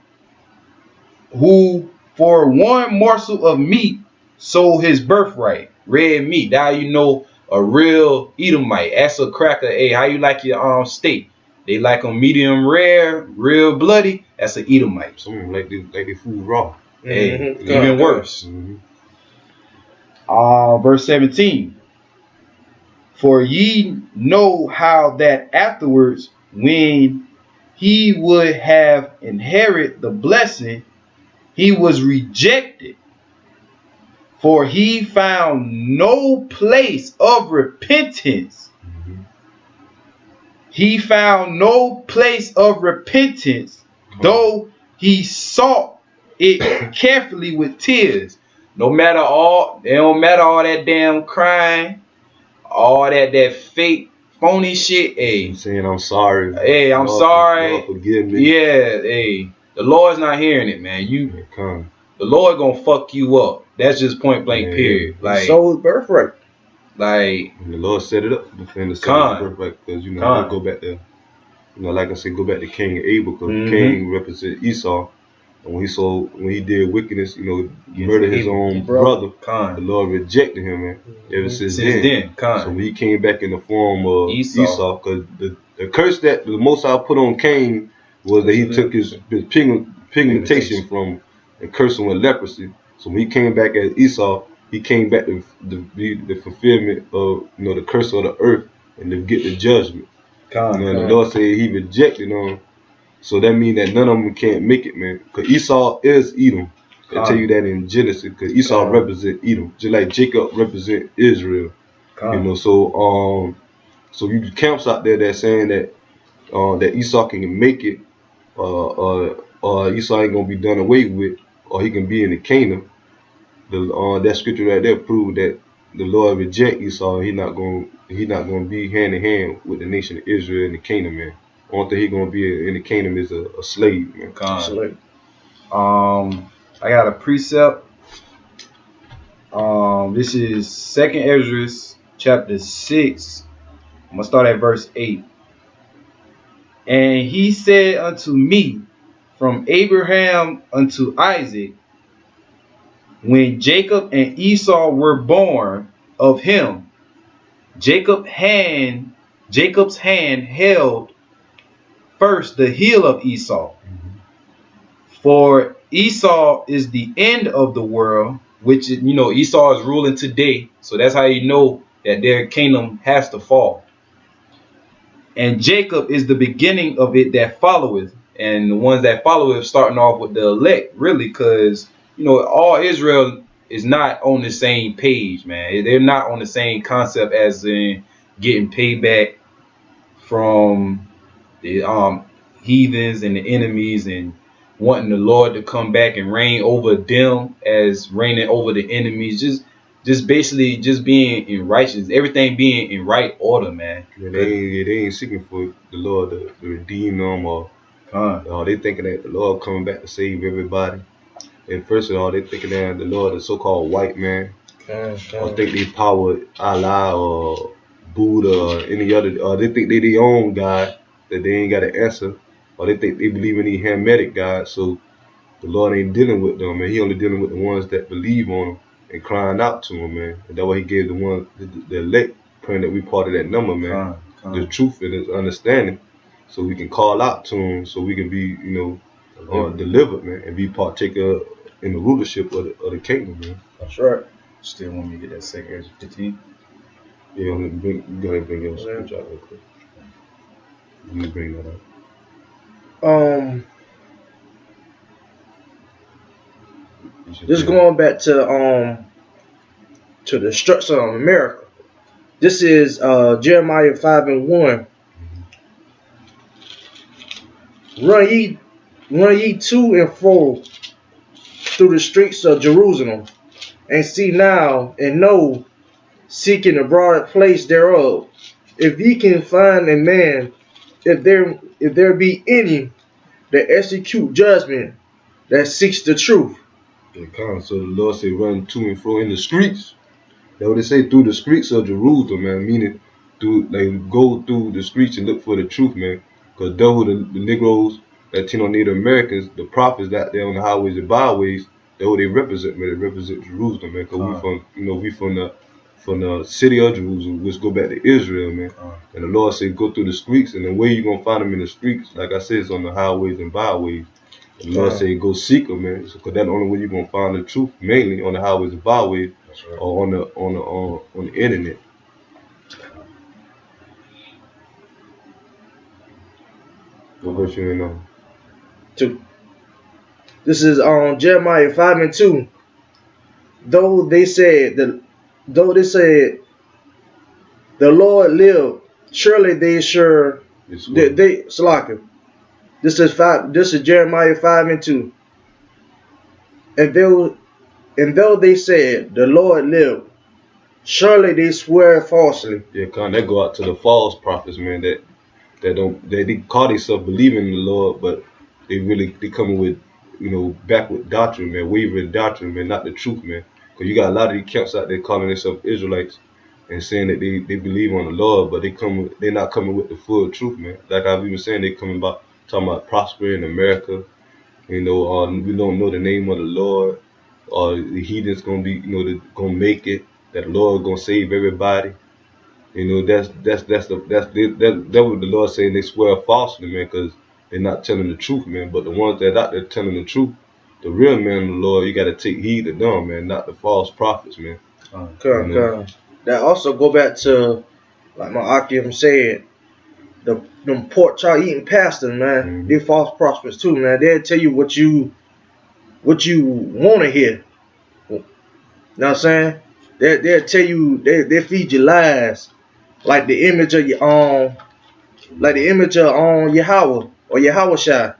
Speaker 2: who for one morsel of meat sold his birthright. Red meat. Now you know a real Edomite. Ask a cracker, hey, how you like your steak? They like them medium rare, real bloody. That's an Edomite.
Speaker 1: Some of them like the food raw.
Speaker 2: Hey, even worse. Verse 17. For ye know how that afterwards, when he would have inherited the blessing, he was rejected, for he found no place of repentance. He found no place of repentance, though he sought it carefully with tears. It don't matter all that damn crying, all that fake phony shit. Hey,
Speaker 1: saying I'm sorry.
Speaker 2: Hey, I'm sorry.
Speaker 1: Lord, forgive me.
Speaker 2: Yeah, hey, the Lord's not hearing it, man. The Lord gonna fuck you up. That's just point blank. Period. Like,
Speaker 3: sold birthright.
Speaker 2: Like,
Speaker 1: and the Lord set it up to defend the soul birthright, because they go back there. Like I said, go back to King Abel, because King represent Esau. And when he did wickedness, murdered his own brother, the Lord rejected him, man. Ever since then. So when he came back in the form of Esau, because the curse that the Most High put on Cain was that he took his pigmentation from and cursed him with leprosy. So when he came back as Esau, he came back to be the fulfillment of the curse of the earth and to get the judgment. The Lord said He rejected them. So that means that none of them can't make it, man. Because Esau is Edom. I tell you that in Genesis. Because Esau represent Edom, just like Jacob represent Israel. So you camps out there that saying that that Esau can make it, or Esau ain't gonna be done away with, or he can be in the kingdom. That scripture right there proved that the Lord reject Esau. He not gonna be hand in hand with the nation of Israel in the kingdom, man. Only thing he gonna be in the kingdom is a slave, man.
Speaker 2: Slave. I got a precept. This is 2nd Ezra chapter 6. I'm gonna start at verse 8. And he said unto me, from Abraham unto Isaac, when Jacob and Esau were born of him, Jacob's hand held first the heel of Esau. For Esau is the end of the world, which is, Esau is ruling today. So that's how you know that their kingdom has to fall. And Jacob is the beginning of it that followeth. And the ones that follow it starting off with the elect, really, because all Israel is not on the same page, man. They're not on the same concept as in getting payback from the heathens and the enemies, and wanting the Lord to come back and reign over them as reigning over the enemies. Just basically just being in righteousness, everything being in right order, man.
Speaker 1: Yeah, they ain't seeking for the Lord to redeem them, or they thinking that the Lord coming back to save everybody. And first of all, they thinking that the Lord, the so-called white man, or think they power Allah or Buddha or any other, or they think they their own God that they ain't got an answer, or they think they believe in the Hermetic God. So the Lord ain't dealing with them, man. He only dealing with the ones that believe on him and crying out to him, man. And that's why he gave the ones, the elect, praying that we part of that number, man. The truth and his understanding, so we can call out to him, so we can be, delivered, man, and be partaker in the rulership of the kingdom, man.
Speaker 3: That's right.
Speaker 2: Still want me to get that second Ezra 15?
Speaker 1: Yeah, go ahead and bring your scripture out real quick. Let me bring that up.
Speaker 3: Just going back to the destruction of America. This is Jeremiah 5:1. Run ye to and fro through the streets of Jerusalem, and see now and know, seeking the broad place thereof, if ye can find a man, if there be any that execute judgment, that seeks the truth.
Speaker 1: So the Lord say, run to and fro in the streets. That's what they say, through the streets of Jerusalem, man. Meaning, go through the streets and look for the truth, man. Because double the Negroes, Latino Native Americans, the prophets out there on the highways and byways, that's what they represent, man. They represent Jerusalem, man. Because we from the city of Jerusalem, which go back to Israel, man. And the Lord said, go through the streets, and the way you're gonna find them in the streets, like I said, is on the highways and byways. And the Lord said, go seek them, man. Because that's the only way you're gonna find the truth, mainly on the highways and byways, or on the internet. What verse you in now?
Speaker 3: 2. This is on Jeremiah 5:2. Though they said the Lord lived, surely they sure they Salaka. This is Jeremiah 5:2. And though they said the Lord lived, surely they swear falsely.
Speaker 1: Yeah, that go out to the false prophets, man, that they call themselves believing in the Lord, but they coming with backward doctrine, man, wavering doctrine, man, not the truth, man. Because you got a lot of these camps out there calling themselves Israelites and saying that they believe on the Lord, but they're not coming with the full truth, man. Like I've even saying, they talking about prospering in America. We don't know the name of the Lord, or the heathens gonna be, gonna make it. That the Lord gonna save everybody. That's what the Lord saying. They swear falsely, man, because they're not telling the truth, man. But the ones that out there telling the truth, the real man of the Lord, you got to take heed to them, man, not the false prophets, man.
Speaker 3: That also go back to, like my Akim said, them pork chop eating pastors, man. They false prophets too, man. They'll tell you what you want to hear. You know what I'm saying? They'll tell you, they feed you lies, like the image of your Yahweh or Yahweh Shai.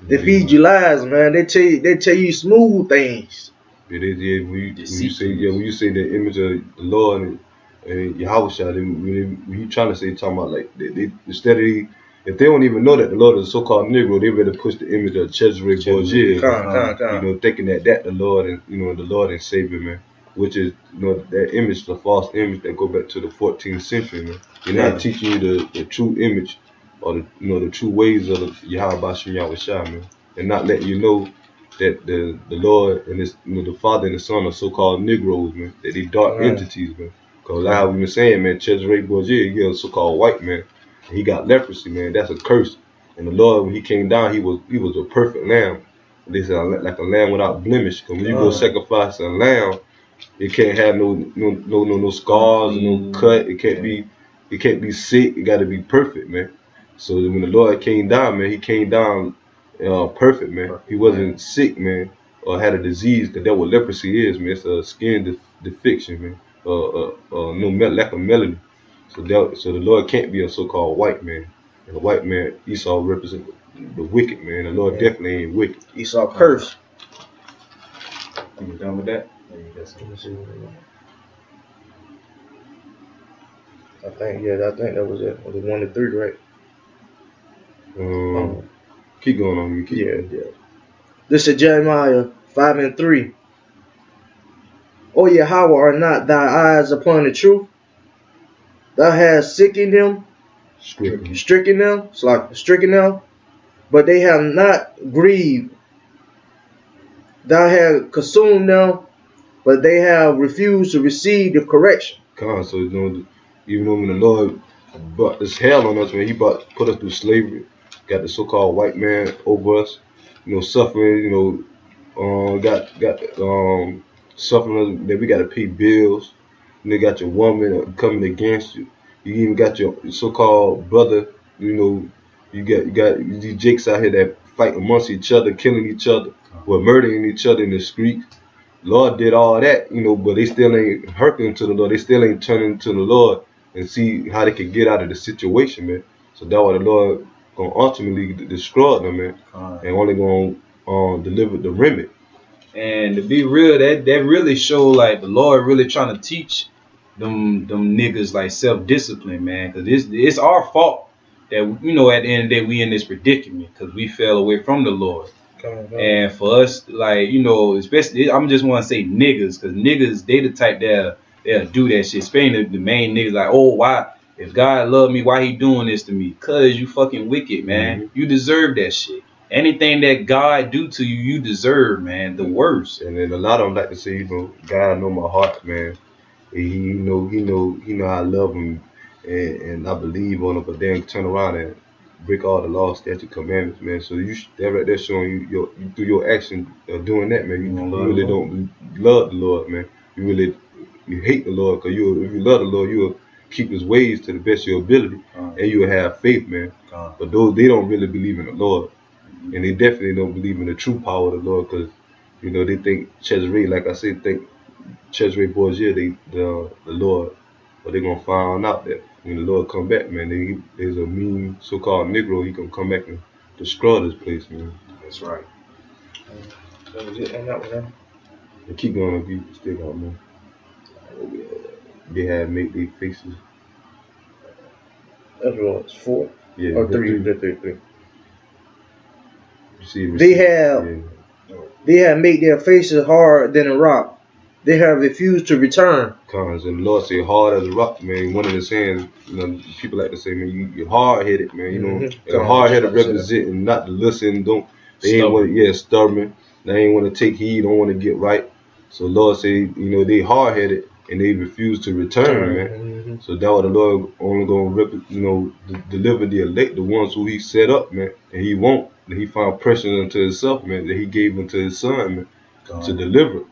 Speaker 3: They feed you lies, man. They tell you smooth things.
Speaker 1: It is, when you say the image of the Lord and Yahweh Shai, when you trying to say, talking about like they instead of if they don't even know that the Lord is a so-called Negro, they better push the image of Cesare Borgia, thinking that the Lord and the Lord and Savior, man, which is that image, the false image that go back to the 14th century, man. They're not teaching you the true image or the true ways of the Yahweh Bashim Yahweh Shai, man, and not letting you know that the Lord and his the Father and the Son are so-called Negroes, man. That they dark entities, man. Cause like how we been saying, man, Cesare Borgia, he was a so-called white man. And he got leprosy, man. That's a curse. And the Lord, when he came down, he was a perfect lamb. And they said like a lamb without blemish. Cause when you go sacrifice a lamb, it can't have no scars, no cut. It can't be sick. It got to be perfect, man. So when the Lord came down, man, he came down perfect, man. He wasn't sick, man, or had a disease. Cause that's what leprosy is, man. It's a skin defiction, man. No lack of melanin. So the Lord can't be a so-called white man. And the white man, Esau represents the wicked, man. The Lord definitely ain't wicked.
Speaker 3: Esau cursed.
Speaker 2: You done with that?
Speaker 3: I think that was it. It was 1 to 3, right?
Speaker 1: Keep going on.
Speaker 3: Yeah. This is Jeremiah 5 and 3. O Yahweh, are not thy eyes upon the truth? Thou hast stricken them, but they have not grieved. Thou hast consumed them, but they have refused to receive the correction.
Speaker 1: So even though when the Lord brought this hell on us, when he put us through slavery, got the so-called white man over us, suffering, got suffering that we got to pay bills. And they got your woman coming against you. You even got your so-called brother. You got these jakes out here that fight amongst each other, killing each other, or murdering each other in the streets. Lord did all that, but they still ain't hearkening to the Lord. They still ain't turning to the Lord and see how they can get out of the situation, man. So that's why the Lord gonna ultimately destroy them, man, and only gonna deliver the remedy.
Speaker 2: And to be real, that really show like the Lord really trying to teach them niggas like self-discipline, man. Cause it's our fault that at the end of the day we in this predicament because we fell away from the Lord. And for us, like, especially, I'm just want to say niggas, because niggas, they the type they'll do that shit. Especially the main niggas, like, oh, why? If God love me, why he doing this to me? Because you fucking wicked, man. Mm-hmm. You deserve that shit. Anything that God do to you, you deserve, man. The worst.
Speaker 1: And then a lot of them like to say, God know my heart, man. He know I love him, and I believe on him. But then turn around and break all the laws, statute, commandments, man. So that right there showing you through your action of doing that, man. You really don't love the Lord, man. You hate the Lord, because if you love the Lord, you'll keep his ways to the best of your ability, and you'll have faith, man. But they don't really believe in the Lord, and they definitely don't believe in the true power of the Lord, because they think Cesare, like I said, think Cesare Borgia, the Lord, but they're gonna find out that when the Lord come back, man, there's a mean so-called Negro. He gonna come back and destroy this place, man.
Speaker 2: That's right.
Speaker 3: That was it. And that was it.
Speaker 1: And keep going, if you still got more. They had made their faces.
Speaker 3: That's what it's 4.
Speaker 1: Yeah,
Speaker 3: or 3. 3.
Speaker 1: You see,
Speaker 3: they have made their faces hard than a rock. They have refused to return.
Speaker 1: And the Lord say hard as a rock, man. One of the sayings, people like to say, man, you're hard-headed, man. Hard-headed representing not to listen. They ain't want to, stubborn. They ain't want to take heed. Don't want to get right. So Lord say, they hard-headed and they refuse to return, man. Mm-hmm. So that was the Lord only gonna deliver the elect, the ones who He set up, man. And He won't. And He found pressure unto Himself, man. That He gave unto His Son, man, to deliver.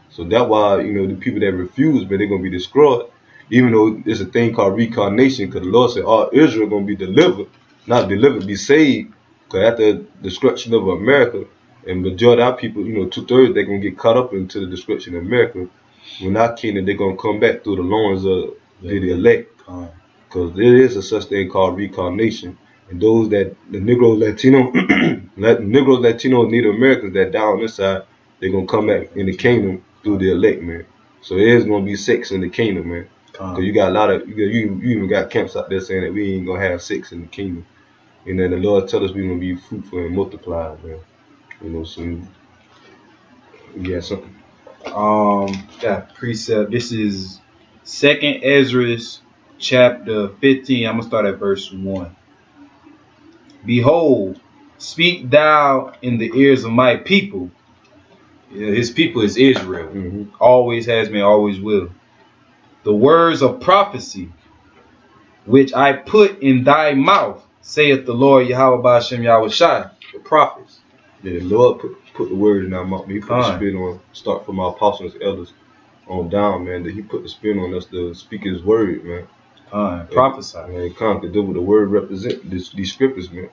Speaker 1: So that's why, the people that refuse, man, they're going to be destroyed. Even though there's a thing called reincarnation, because the Lord said all Israel going to be delivered. Not delivered, be saved. Because after the destruction of America, and majority of our people, 2/3, they're going to get caught up into the destruction of America. When our kingdom, they're going to come back through the loins of the elect. Because there is a such thing called reincarnation. And those that, the Negro, Latino, Negro, Latino, Native Americans that down this side, they're going to come back in the kingdom through the elect, man. So there is gonna be sex in the kingdom, man. Cause you got a lot of you even got camps out there saying that we ain't gonna have sex in the kingdom, and then the Lord tell us we gonna be fruitful and multiply, man. So yeah, something.
Speaker 2: Got precept. This is 2nd Ezra chapter 15. I'm gonna start at verse 1. Behold, speak thou in the ears of my people. His people is Israel. Mm-hmm. Always has been, always will. the words of prophecy, which I put in thy mouth, saith the Lord Yahweh Ba'ashem Yahweh Shai, the prophets.
Speaker 1: Yeah, the Lord put the word in our mouth. He put the spirit on, start from our apostles, elders on down, man. That He put the spirit on us to speak His word, man.
Speaker 2: Prophesy.
Speaker 1: Man, to do what the word represent these scriptures, man.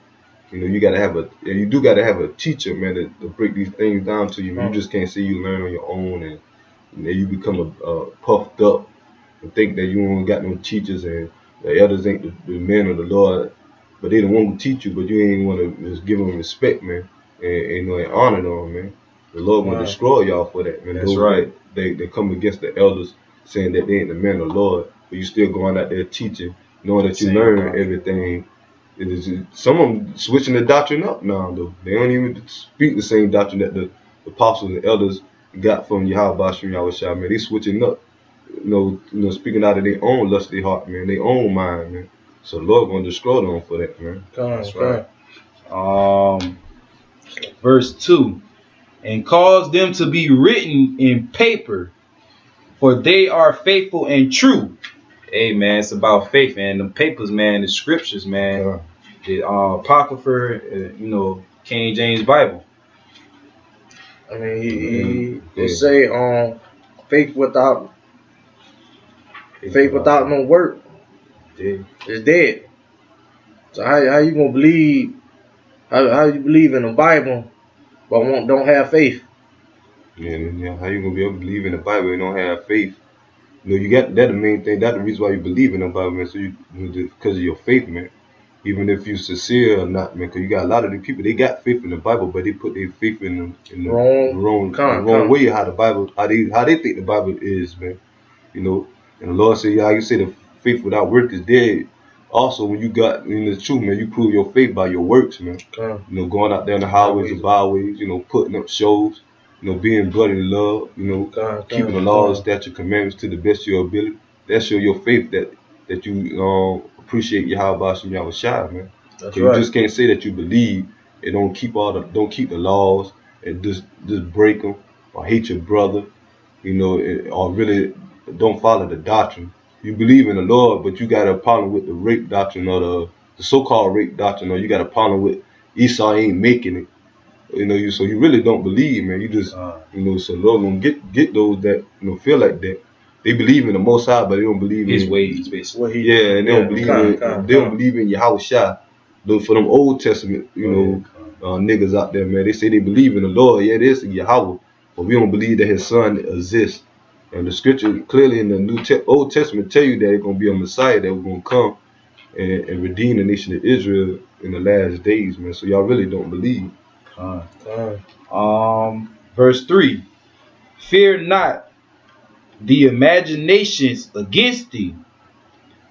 Speaker 1: You know, you gotta have you do gotta have a teacher, man, to break these things down to you. Man. You just can't say you learn on your own and then you become puffed up and think that you don't got no teachers and the elders ain't the men of the Lord, but they the one who teach you, but you ain't want to just give them respect, man, and honor them, man. The Lord will destroy y'all for that, man.
Speaker 2: That's
Speaker 1: those
Speaker 2: right.
Speaker 1: They come against the elders, saying that they ain't the men of the Lord, but you still going out there teaching, knowing that you learn everything. It is some of them switching the doctrine up now, though. They don't even speak the same doctrine that the apostles and elders got from Yahweh Ba'ashem Yahweh Shai, man. They switching up. You know, speaking out of their own lust, their heart, man, their own mind, man. So the Lord gonna destroy them for that, man.
Speaker 2: That's right. Verse 2, and cause them to be written in paper, for they are faithful and true. Hey, man, it's about faith, man. The papers, man, the scriptures, man. The Apocrypha, you know, King James Bible.
Speaker 3: I mean, he say faith without no work is dead. So how you gonna believe? How you believe in the Bible but don't have faith?
Speaker 1: Yeah. How you gonna be able to believe in the Bible and don't have faith? You know, you got that the main thing. That's the reason why you believe in the Bible, man. So because of your faith, man. Even if you sincere or not, man. Because you got a lot of the people, they got faith in the Bible, but they put their faith in the wrong way. How the Bible, how they think the Bible is, man. You know, and the Lord said, yeah, you say the faith without work is dead. Also, when you got in the truth, man, you prove your faith by your works, man. You know, going out there in the highways and byways, you know, putting up shows, you know, being brotherly love, you know, keeping the laws, statutes, commandments to the best of your ability. That show your faith that you appreciate Yahweh Ba'ashem Yahweh Shai, man.
Speaker 3: That's
Speaker 1: right. You just can't say that you believe and don't keep the laws and just break them or hate your brother, you know, or really don't follow the doctrine. You believe in the Lord, but you got a problem with the rape doctrine or the so-called rape doctrine, or you got a problem with Esau ain't making it. You know, so you really don't believe, man. You just, you know, so Lord gonna get those that, you know, feel like that. They believe in the Most High, but they don't believe
Speaker 2: His
Speaker 1: in
Speaker 2: ways, basically.
Speaker 1: Yeah, and they don't believe they don't believe in Yahweh Shai. For them Old Testament, you know, niggas out there, man, they say they believe in the Lord. Yeah, it is Yahweh, but we don't believe that His Son exists. And the scripture clearly in the Old Testament tell you that it's gonna be a Messiah that was gonna come and redeem the nation of Israel in the last days, man. So y'all really don't believe.
Speaker 2: Verse 3, fear not the imaginations against thee.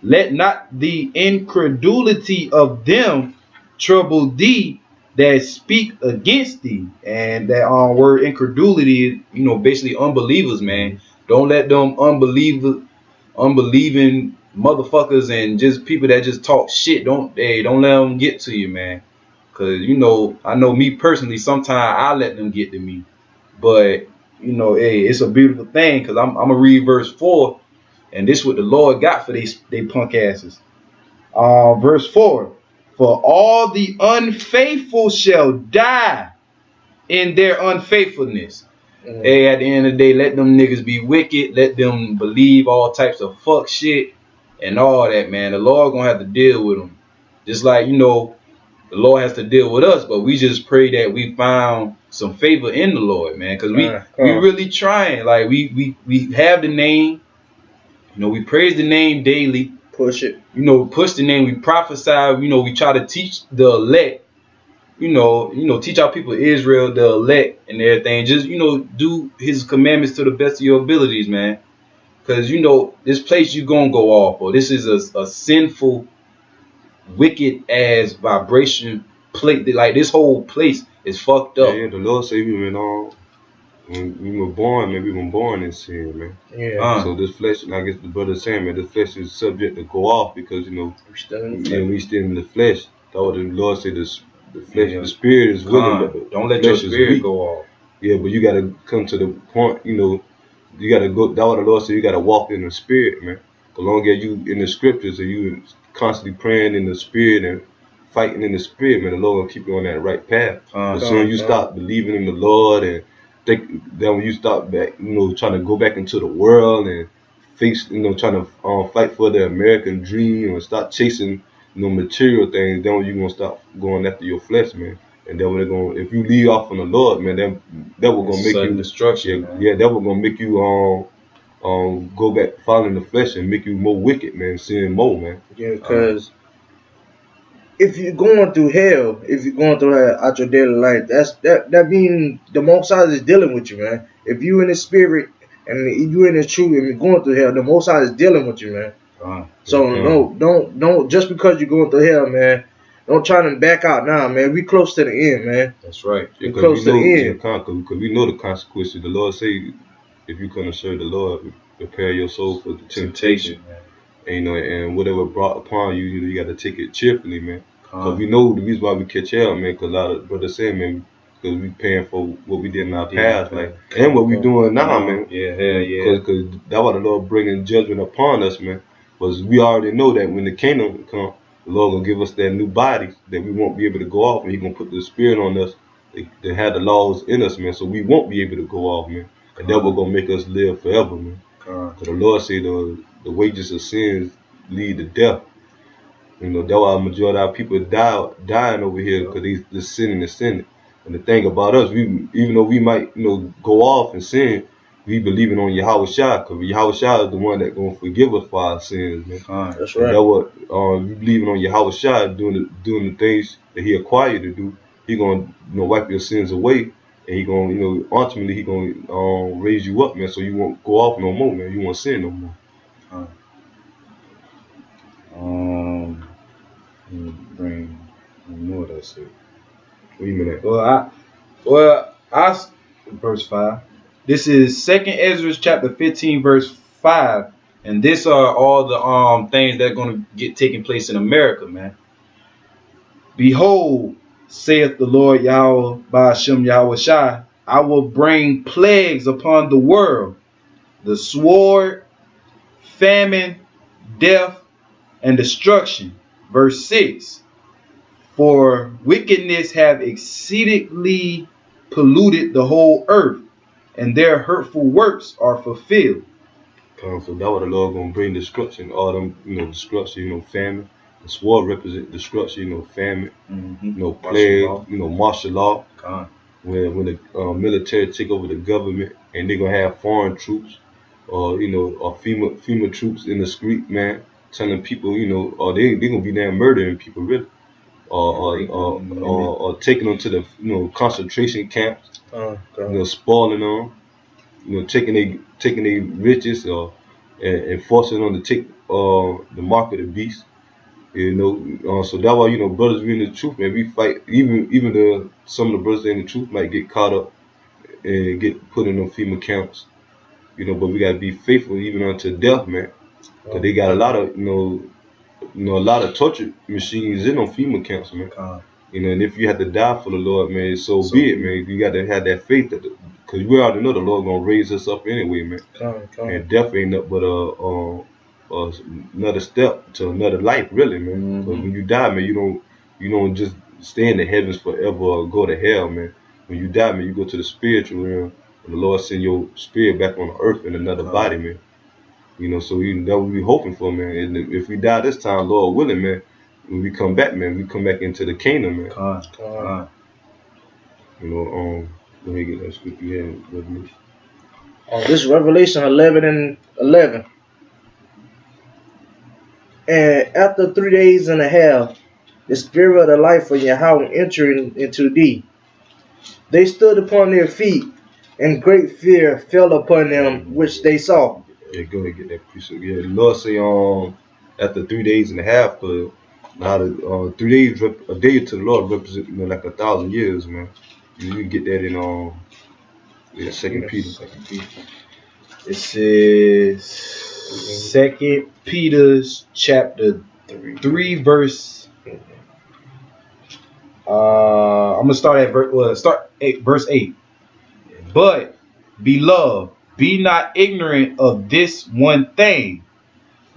Speaker 2: Let not the incredulity of them trouble thee that speak against thee. And that word incredulity, you know, basically unbelievers, man. Don't let them unbelieving motherfuckers and just people that just talk shit. Don't let them get to you, man. Cause you know, I know me personally, sometimes I let them get to me. But you know, hey, it's a beautiful thing. Cause I'm gonna read verse 4. And this is what the Lord got for they punk asses. Verse 4. For all the unfaithful shall die in their unfaithfulness. Hey, at the end of the day, let them niggas be wicked. Let them believe all types of fuck shit and all that, man. The Lord gonna have to deal with them. Just like, you know, the Lord has to deal with us. But we just pray that we found some favor in the Lord, man. Because we really trying. Like, we have the name. You know, we praise the name daily.
Speaker 3: Push it.
Speaker 2: You know, push the name. We prophesy. You know, we try to teach the elect. You know, teach our people Israel, the elect, and everything. Just, you know, do His commandments to the best of your abilities, man. Because, you know, this place you gonna go off for. This is a sinful, wicked ass vibration plate. Like, this whole place is fucked up.
Speaker 1: Yeah, the Lord say when we were born, man, we were born in sin, man.
Speaker 3: Yeah.
Speaker 1: So this flesh, and I guess the brother saying, man, this flesh is subject to go off because, you know, we still in the flesh. Though the Lord said the flesh, the spirit is willing, but
Speaker 2: don't let your spirit go off.
Speaker 1: Yeah, but you got to come to the point, you know, you gotta go. That's what the Lord said. You gotta walk in the spirit, man. The longer you in the scriptures and you constantly praying in the spirit and fighting in the spirit, man, the Lord will keep you on that right path. As soon as you stop believing in the Lord and then when you stop back, trying to go back into the world and face, trying to fight for the American dream and start chasing, material things, then you're gonna stop going after your flesh, man. And then when they're going, if you leave off from the Lord, man, then that will gonna make you
Speaker 2: destruction.
Speaker 1: Yeah, that was gonna make you go back following the flesh and make you more wicked, man, sinning more, man.
Speaker 3: Yeah, because if you're going through hell, if you're going through hell out your daily life, that means the Most High is dealing with you, man. If you in the spirit and you in the truth and you're going through hell, the Most High is dealing with you, man. So don't just because you're going through hell, man. Don't try to back out now, man. We close to the end, man.
Speaker 2: That's right.
Speaker 1: Yeah,
Speaker 3: We close to the end.
Speaker 1: Because we know the consequences. The Lord say, if you come to serve the Lord, prepare your soul for the temptation. And, and whatever brought upon you, you got to take it cheerfully, man. Because we know the reason why we catch hell, man, because a lot of brothers say, man, because we paying for what we did in our past, like, and what we doing now, man.
Speaker 2: Yeah.
Speaker 1: Because that's why the Lord bringing judgment upon us, man. Because we already know that when the kingdom come, the Lord gonna give us that new body that we won't be able to go off, and He gonna put the spirit on us that had the laws in us, man. So we won't be able to go off, man. And that will gonna make us live forever, man. Because the Lord say the wages of sins lead to death. That's why a majority of our people dying over here because they just sinning and sinning. And the thing about us, even though we might go off and sin, we believing on Yahweh Shai, because Yahweh Shai is the one that gonna forgive us for our sins, man.
Speaker 3: That's right.
Speaker 1: And that's what we believing on Yahweh Shai, doing the things that He acquired to do. He gonna wipe your sins away, and He gonna ultimately He gonna raise you up, man. So you won't go off no more, man. You won't sin no more.
Speaker 2: Bring more. That's it.
Speaker 1: What do you mean?
Speaker 2: Verse 5. This is 2nd Ezra chapter 15 verse 5, and this are all the things that are going to get taking place in America, man. Behold, saith the Lord Yahweh by Hashem Yahweh Shai, I will bring plagues upon the world, the sword, famine, death, and destruction. Verse 6. For wickedness have exceedingly polluted the whole earth, and their hurtful works are fulfilled.
Speaker 1: So that's what the Lord gonna bring destruction, all them, destruction, famine. The sword represent destruction, famine, plague, martial law. When the military take over the government and they're gonna have foreign troops or FEMA troops in the street, man, telling people, or they gonna be there murdering people, really. Or taking them to the concentration camps, spoiling them, taking they riches and forcing them to take the mark of the beast, so that's why brothers we in the truth, man, we fight. Even some of the brothers in the truth might get caught up and get put in them FEMA camps, but we gotta be faithful even unto death, man, because they got a lot of a lot of torture machines in on FEMA camps, man. And if you have to die for the Lord, man, so be it, man. You got to have that faith, because we already know the Lord gonna raise us up anyway, man. And death ain't nothing but another step to another life, really, man. Because when you die, man, you don't just stay in the heavens forever or go to hell, man. When you die, man, you go to the spiritual realm, and the Lord send your spirit back on the earth in another body, man. So that what we hoping for, man. And if we die this time, Lord willing, man, when we come back, man, we come back into the kingdom, man. Let me get that scripture here.
Speaker 3: This is Revelation 11 and 11. And after 3 days and a half, the spirit of the life of Yahweh entered into thee. They stood upon their feet, and great fear fell upon them which they saw.
Speaker 1: Yeah, go ahead and get that precept. Yeah, the Lord say after 3 days and a half, because now the 3 days, a day to the Lord represents like 1,000 years, man. You can get that in 2 Peter.
Speaker 2: It says 2 Peter's chapter 3 verse. I'm gonna start at verse 8. But beloved, Be not ignorant of this one thing,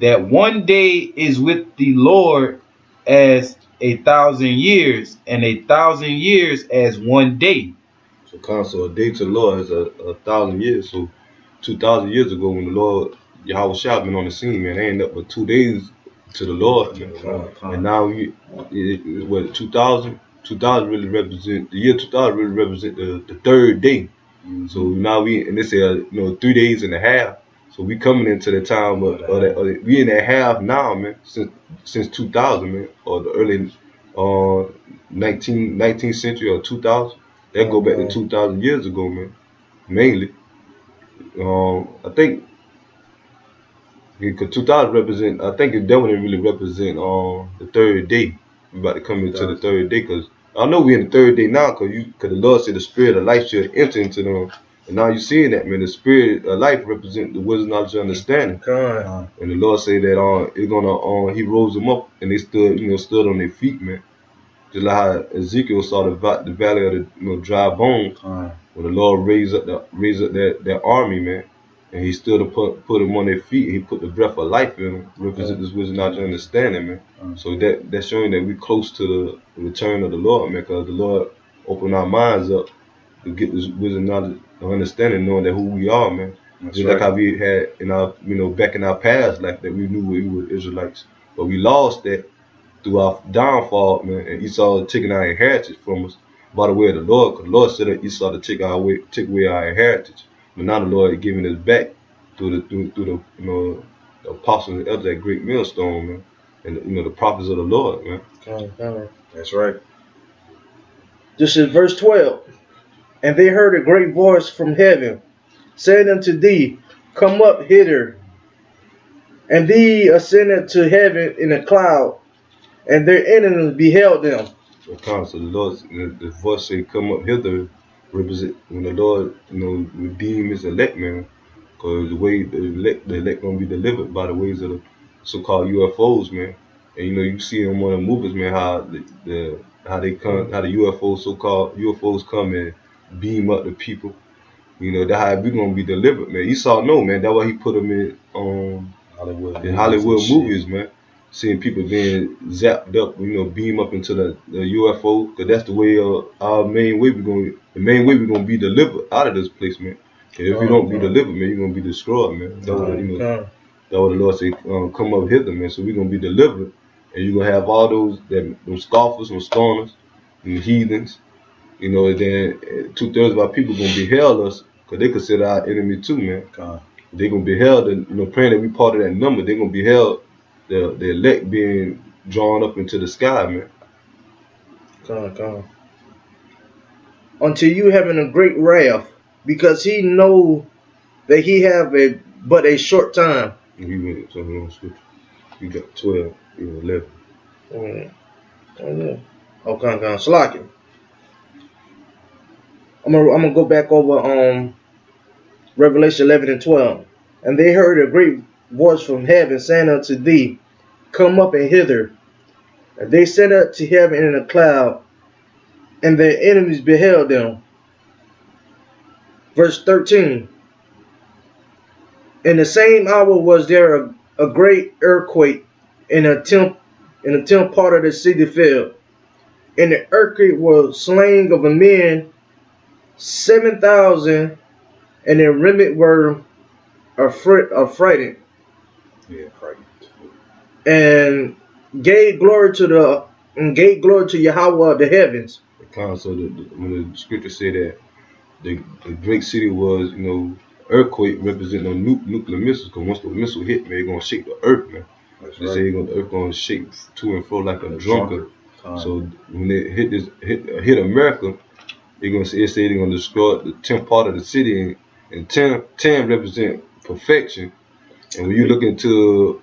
Speaker 2: that one day is with the Lord as 1,000 years, and 1,000 years as one day.
Speaker 1: So a day to the Lord is a 1,000 years. So 2,000 years ago, when the Lord Yahweh Shah been on the scene, man, they ain't up but 2 days to the Lord, man. And now what 2000 really represent the year 2000 really represent the third day. So now and they say 3 days and a half. So we coming into the time we in that half now, man. Since 2000, man, or the early 19th century or 2000. That go back to 2,000 years ago, man. Mainly, I think because 2000 represent. I think it definitely really represent the third day. We about to come into the third day, because I know we in the third day now, because the Lord said the spirit of life should enter into them. And now you seeing that, man. The spirit of life represent the wisdom, knowledge, and understanding. And the Lord say that it's gonna He rose them up, and they stood on their feet, man. Just like how Ezekiel saw the valley of the dry bones, when the Lord raised up that army, man, and He stood to put them on their feet. He put the breath of life in them, represent this wisdom, knowledge, and understanding, man. So that's showing that we close to the return of the Lord, man, because the Lord opened our minds up to get this wisdom, knowledge, and understanding, knowing that who we are, man. Just like how we had in our, back in our past life, that we knew we were Israelites, but we lost that through our downfall, man, and Esau taking our inheritance from us by the way of the Lord, because the Lord said that Esau to take away our inheritance. But now the Lord is giving us back through the the apostles and elders, that great millstone, man, and the prophets of the Lord, man.
Speaker 3: That's right. This is verse 12. And they heard a great voice from heaven, saying unto thee, Come up hither. And thee ascended to heaven in a cloud, and their enemies beheld them.
Speaker 1: So the Lord, the voice say, "Come up hither," represent when the Lord, redeem His elect, man. Because the way the elect gonna be delivered by the ways of the so-called UFOs, man. And you see in one of the movies, man, how they come, how the so-called UFOs come and beam up the people. That's how we gonna be delivered, man. Esau know, man. That's why he put them in Hollywood movies, man. Seeing people being zapped up, beam up into the UFO, because that's the way the main way we're gonna be delivered out of this place, man. And if you don't be delivered, man, you're gonna be destroyed, man. That's what the Lord say, come up hither, man. So we're gonna be delivered, and you're gonna have all those scoffers and scorners and heathens. And then 2/3 of our people gonna beheld us, because they consider our enemy too, man. They're gonna be held, and praying that we part of that number. They're gonna be held, the elect being drawn up into the sky, man.
Speaker 3: Until you having a great wrath, because he know that he have but a short time.
Speaker 1: We went something on scripture. You got 12, 11.
Speaker 3: Okay, Slacking. I'm gonna go back over Revelation 11 and 12. And they heard a great voice from heaven saying unto thee, Come up and hither. And they sent up to heaven in a cloud, and their enemies beheld them. Verse 13. In the same hour was there a great earthquake, in a tenth part of the city fell. And the earthquake was slain of the men 7,000, and their remnant were affrighted.
Speaker 2: Yeah, frightened.
Speaker 3: And gave glory to Yahweh of the heavens.
Speaker 1: So when the scripture say that the great city was, earthquake representing a nuclear missiles, because once the missile hit, man, it's gonna shake the earth, man. They say the earth gonna shake to and fro like a drunkard. So when it hit America, it say they're gonna destroy the 10th part of the city, and 10 represent perfection. And when you look into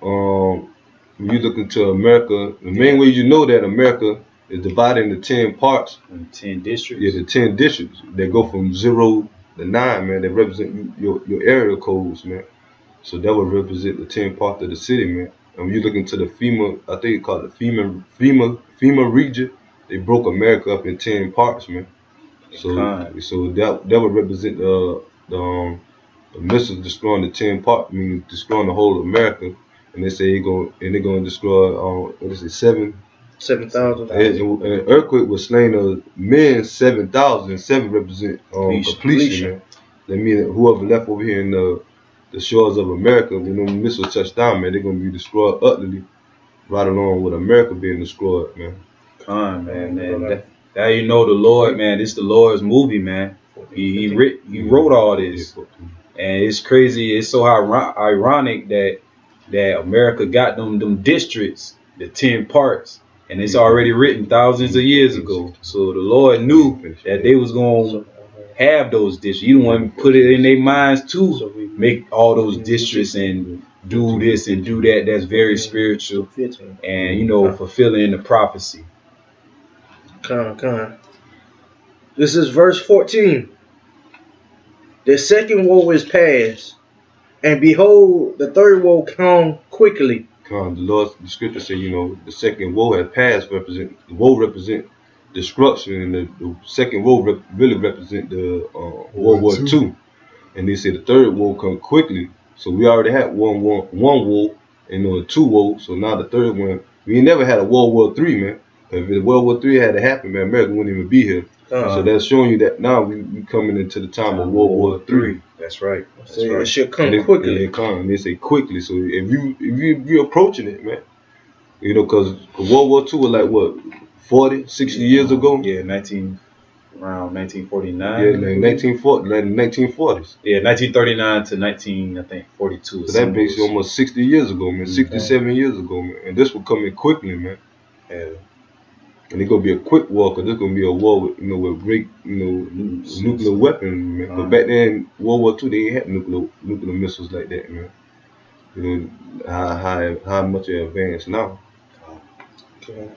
Speaker 1: America, the main way you know that America is divided into 10 parts.
Speaker 2: And 10 districts.
Speaker 1: Yeah, the 10 districts. They go from 0 to 9, man. They represent your area codes, man. So that would represent the 10 parts of the city, man. And when you look into the FEMA, I think it's called the FEMA region, they broke America up in 10 parts, man. So that would represent the missiles destroying the 10 part, meaning destroying the whole of America. And they say they're gonna destroy what is it,
Speaker 3: 7,000.
Speaker 1: and an earthquake was slain of men 7,000. 7 represent completion, man. That means that whoever left over here in the shores of America, when them missiles touch down, man, they're gonna be destroyed utterly, right along with America being destroyed, man.
Speaker 2: Man. That you know the Lord, man. This the Lord's movie, man. He wrote all this, and it's crazy. It's so ironic that America got them districts, the 10 parts, and it's already written thousands of years ago. So the Lord knew that they was gonna have those districts. He didn't want to put it in their minds to make all those districts and do this and do that. That's very spiritual, and you know, fulfilling the prophecy.
Speaker 3: This is verse 14. The second woe is past, and behold, the third woe come quickly.
Speaker 1: The scripture say, you know, the second woe has passed. Represent destruction, and the second woe really represent the World War II. And they say the third woe come quickly. So we already had one woe and 2 woe. So now the third one, we ain't never had a World War III, man. If the World War III had to happen, man, America wouldn't even be here. So that's showing you that now we coming into the time of World War III.
Speaker 2: That's right.
Speaker 3: It should come quickly.
Speaker 1: And they say quickly. So if you're approaching it, man, you know, because World War II was like what, 40, 60 years ago?
Speaker 2: Yeah, around 1949.
Speaker 1: Yeah, like 1940s.
Speaker 2: Yeah, 1939 to 1942.
Speaker 1: So that makes almost 60 years ago, man. 67 years ago, man. And this will come in quickly, man.
Speaker 2: Yeah.
Speaker 1: And it's gonna be a quick war, because it's gonna be a war with, you know, with great, you know, nuclear weapons, man. But back then, World War II, they ain't had nuclear missiles like that, man. You know how much they advanced now.
Speaker 3: Okay.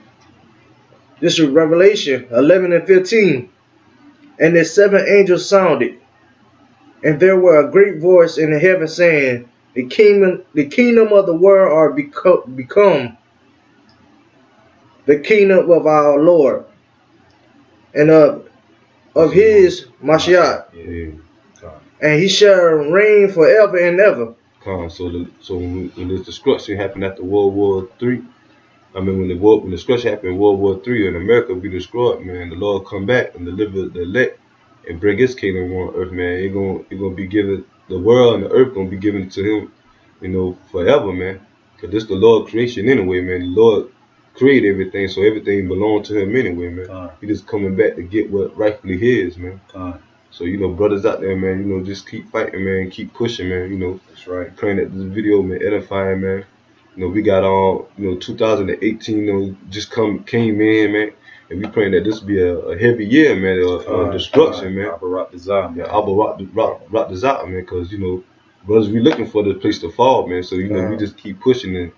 Speaker 3: This is Revelation 11 and 15. And the 7 angels sounded, and there were a great voice in the heaven saying, the kingdom of the world are become the kingdom of our Lord, and of his Mashiach, and he shall reign forever and ever.
Speaker 1: So when this destruction happened after World War III, I mean when the destruction happened in World War III and America be destroyed, man, the Lord come back and deliver the elect and bring his kingdom on earth, man. It gonna be given, the world and the earth gonna be given to him, you know, forever, man. Cause this the Lord creation anyway, man. The Lord created everything, so everything belonged to him anyway, man. He just coming back to get what rightfully his, man. So, you know, brothers out there, man, you know, just keep fighting, man, keep pushing, man, you know. That's right. Praying that this video, man, edifying, man. You know, we got all, you know, 2018, you know, just came in, man. And we praying that this will be a heavy year, man, of destruction, man.
Speaker 2: Abba Rock Desire, man.
Speaker 1: Yeah, Abba Rock Desire, man, because, you know, brothers, we looking for the place to fall, man. So, you know, we just keep pushing and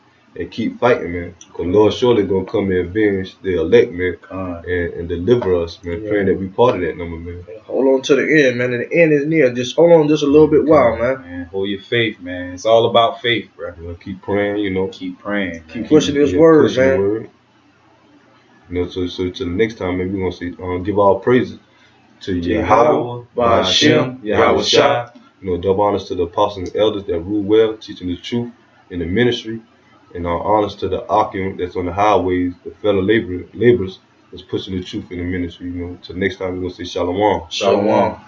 Speaker 1: keep fighting, man. Because Lord surely going to come and avenge the elect, man, and deliver us, man. Praying that we part of that number, man.
Speaker 3: Hold on to the end, man. And the end is near. Just hold on just a little bit while, man.
Speaker 2: Hold your faith, man. It's all about faith, bro.
Speaker 1: You know, keep praying, you know.
Speaker 2: Keep praying.
Speaker 3: Keep pushing this word, man.
Speaker 1: You know, so to the next time, maybe we're going to give all praises to
Speaker 2: Yahweh, Ba'ashem, Yahweh Shai.
Speaker 1: You know, double honors to the apostles and elders that rule well, teaching the truth in the ministry. And honors to the Akim that's on the highways, the fellow laborers that's pushing the truth in the ministry. You know, till next time we're going to say Shalom.
Speaker 2: Shalom.